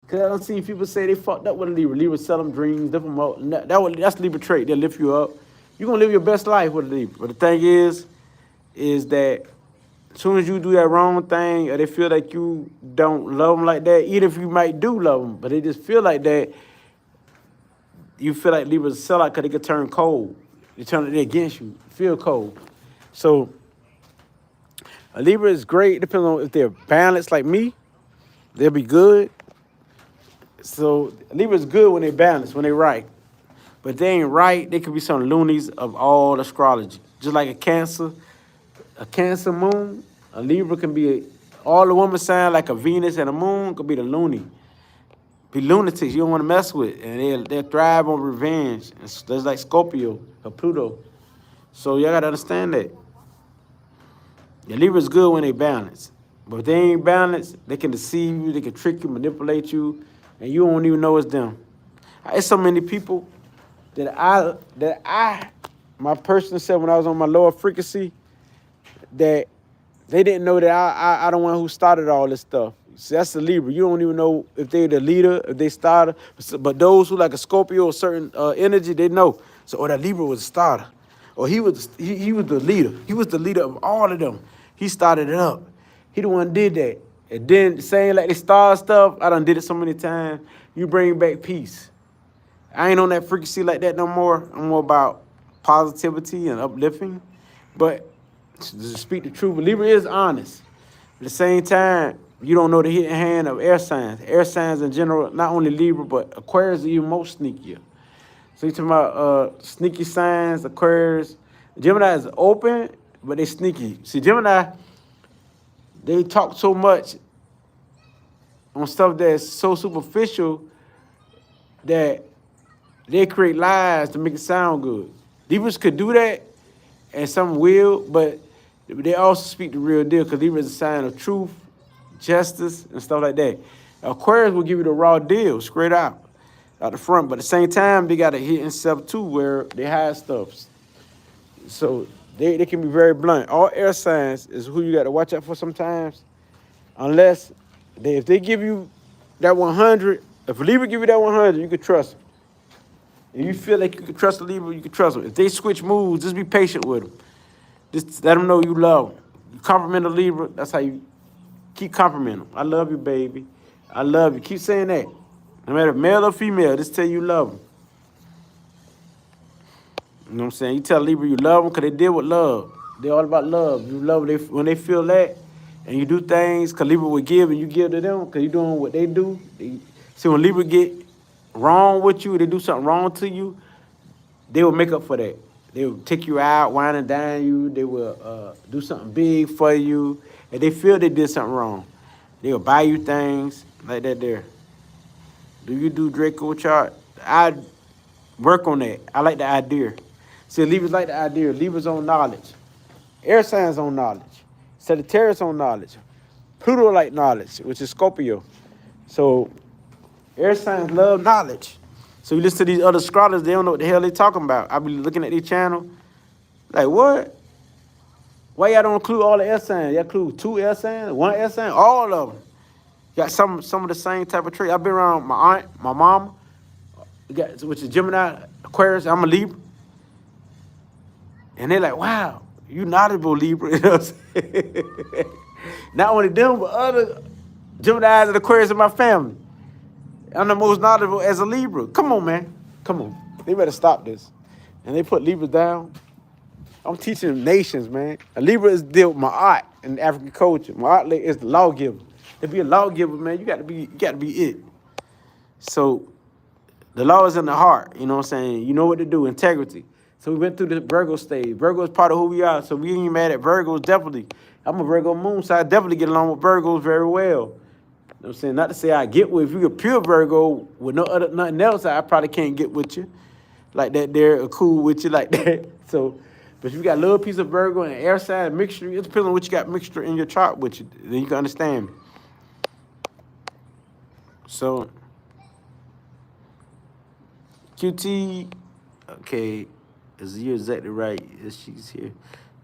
Because I don't see people say they fucked up with a Libra. Libra sell them dreams, lift them up. That's Libra trait. They'll lift you up. You're going to live your best life with a Libra. But the thing is that as soon as you do that wrong thing or they feel like you don't love them like that, even if you might do love them, but they just feel like that, you feel like Libras sell out because they could turn cold. They turn it against you. Feel cold. So a Libra is great. Depends on if they're balanced like me. They'll be good. So Libra is good when they're balanced, when they're right. But if they ain't right, they could be some loonies of all astrology. Just like a Cancer moon, a Libra can be all the woman sign like a Venus and a moon could be the loony. Be lunatics you don't want to mess with, and they'll thrive on revenge. It's like Scorpio or Pluto. So y'all gotta understand that. The Libra's good when they balance. But if they ain't balanced, they can deceive you, they can trick you, manipulate you, and you don't even know it's them. It's so many people my person said when I was on my lower frequency, that they didn't know that I the one who started all this stuff. See, that's the Libra. You don't even know if they're the leader, if they started. But those who like a Scorpio or certain energy, they know. So, that Libra was a starter. Or he was the leader. He was the leader of all of them. He started it up. He the one did that. And then saying like they start stuff, I done did it so many times. You bring back peace. I ain't on that frequency like that no more. I'm more about positivity and uplifting. But to speak the truth, Libra is honest. At the same time, you don't know the hidden hand of air signs. Air signs in general, not only Libra, but Aquarius are even more sneakier. So you're talking about sneaky signs, Aquarius. Gemini is open, but they sneaky. See, Gemini, they talk so much on stuff that's so superficial that they create lies to make it sound good. Libras could do that, and some will, but they also speak the real deal because Libra is a sign of truth, justice, and stuff like that. Aquarius will give you the raw deal, straight out the front. But at the same time, they got a hidden self too, where they hide stuff. So they can be very blunt. All air signs is who you got to watch out for sometimes, unless if they give you that 100, if a Libra give you that 100, you can trust them. If you feel like you can trust a Libra, you can trust them. If they switch moods, just be patient with them. Just let them know you love them. You compliment a Libra, that's how you keep complimenting them. I love you, baby. I love you. Keep saying that. No matter male or female, just tell you love them. You know what I'm saying? You tell Libra you love them because they deal with love. They're all about love. You love them when they feel that, and you do things because Libra will give and you give to them because you're doing what they do. See, when Libra get wrong with you, they do something wrong to you, they will make up for that. They will take you out, wine and dine you. They will do something big for you. And they feel they did something wrong. They will buy you things like that there. Do you do Draco chart? I work on that. I like the idea. See, Libras like the idea. Libras on knowledge. Air signs on knowledge. Sagittarius on knowledge. Pluto like knowledge, which is Scorpio. So air signs love knowledge. So you listen to these other scholars, they don't know what the hell they talking about. I be looking at their channel, like, what? Why y'all don't include all the air signs? Y'all include 2 air signs, 1 air sign, all of them. Got some of the same type of traits. I've been around my aunt, my mama, which is Gemini, Aquarius. I'm a Libra, and they're like, "Wow, you knowledgeable, Libra." You know what I'm saying? Not only them, but other Geminis and Aquarius in my family. I'm the most knowledgeable as a Libra. Come on, man. Come on. They better stop this. And they put Libras down. I'm teaching nations, man. A Libra is deal with my art in African culture. My art is the lawgiver. To be a lawgiver, man, you got to be it. So the law is in the heart. You know what I'm saying? You know what to do. Integrity. So we went through the Virgo stage. Virgo is part of who we are. So we ain't mad at Virgos. Definitely. I'm a Virgo moon, so I definitely get along with Virgos very well. You know what I'm saying? Not to say I get with, if you're a pure Virgo with nothing else, I probably can't get with you. Like that, they're cool with you like that. So, but if you got a little piece of Virgo and air sign mixture, it depends on what you got mixture in your chart with you. Then you can understand me. So, QT, okay, you're exactly right. Yes, she's here.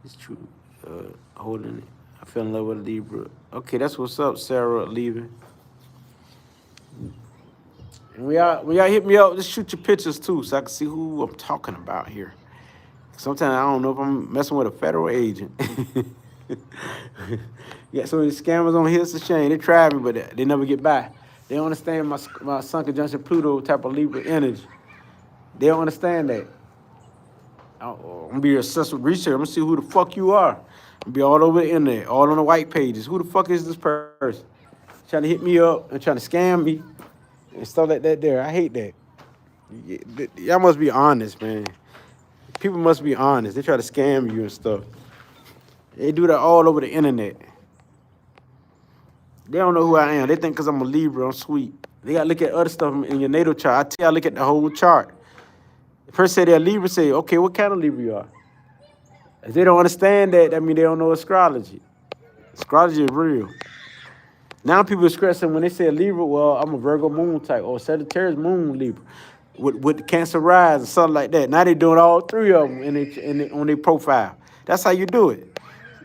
It's true. Holding it. I fell in love with a Libra. Okay, that's what's up, Sarah leaving. And when y'all hit me up, just shoot your pictures too, so I can see who I'm talking about here. Sometimes I don't know if I'm messing with a federal agent. Yeah, so many scammers on here, it's a shame. They try me, but they never get by. They don't understand my Sun conjunction Pluto type of Libra energy. They don't understand that. I'm gonna be obsessed with research. I'm gonna see who the fuck you are. I'm gonna be all over the internet, all on the white pages. Who the fuck is this person? Trying to hit me up and trying to scam me and stuff like that there. I hate that. Y'all must be honest, man. People must be honest. They try to scam you and stuff. They do that all over the internet. They don't know who I am. They think because I'm a Libra, I'm sweet. They got to look at other stuff in your natal chart. I tell you, I look at the whole chart. The person say they're Libra, say, okay, what kind of Libra you are? If they don't understand that, that means they don't know astrology. Astrology is real. Now people are stressing when they say Libra, well, I'm a Virgo moon type or Sagittarius moon Libra with the Cancer rise and something like that. Now they're doing all 3 of them on their profile. That's how you do it.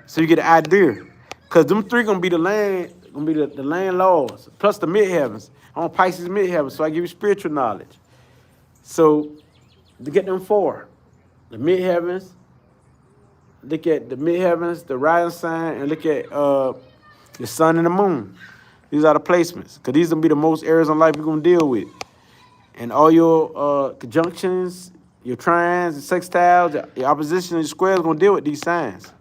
So you get an idea. Because them 3 going to be the land, the land laws, plus the midheavens. I'm on Pisces midheavens, so I give you spiritual knowledge. So to get them 4, the midheavens, look at the midheavens, the rising sign, and look at the sun and the moon. These are the placements, because these will be the most areas in life you're going to deal with. And all your conjunctions, your trines, and sextiles, your opposition, and your squares are going to deal with these signs.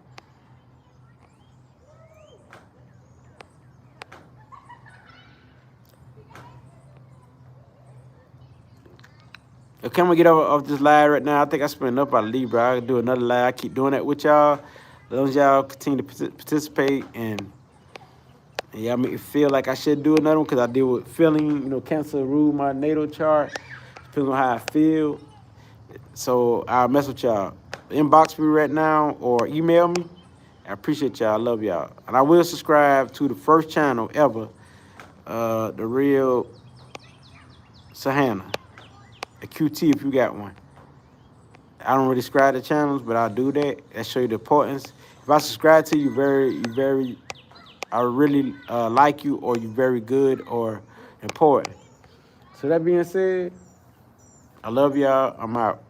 Okay, I'm going to get off this live right now. I think I spent enough about Libra. I'll do another live. I keep doing that with y'all. As long as y'all continue to participate and y'all make me feel like I should do another one, because I deal with feeling, you know, Cancer rule my natal chart. Depends on how I feel. So I'll mess with y'all. Inbox me right now or email me. I appreciate y'all. I love y'all. And I will subscribe to the first channel ever, the real Sahana, a QT if you got one. I don't really subscribe to channels, but I'll do that. That show you the importance. If I subscribe to you, I really like you, or you're very good or important. So that being said, I love y'all. I'm out.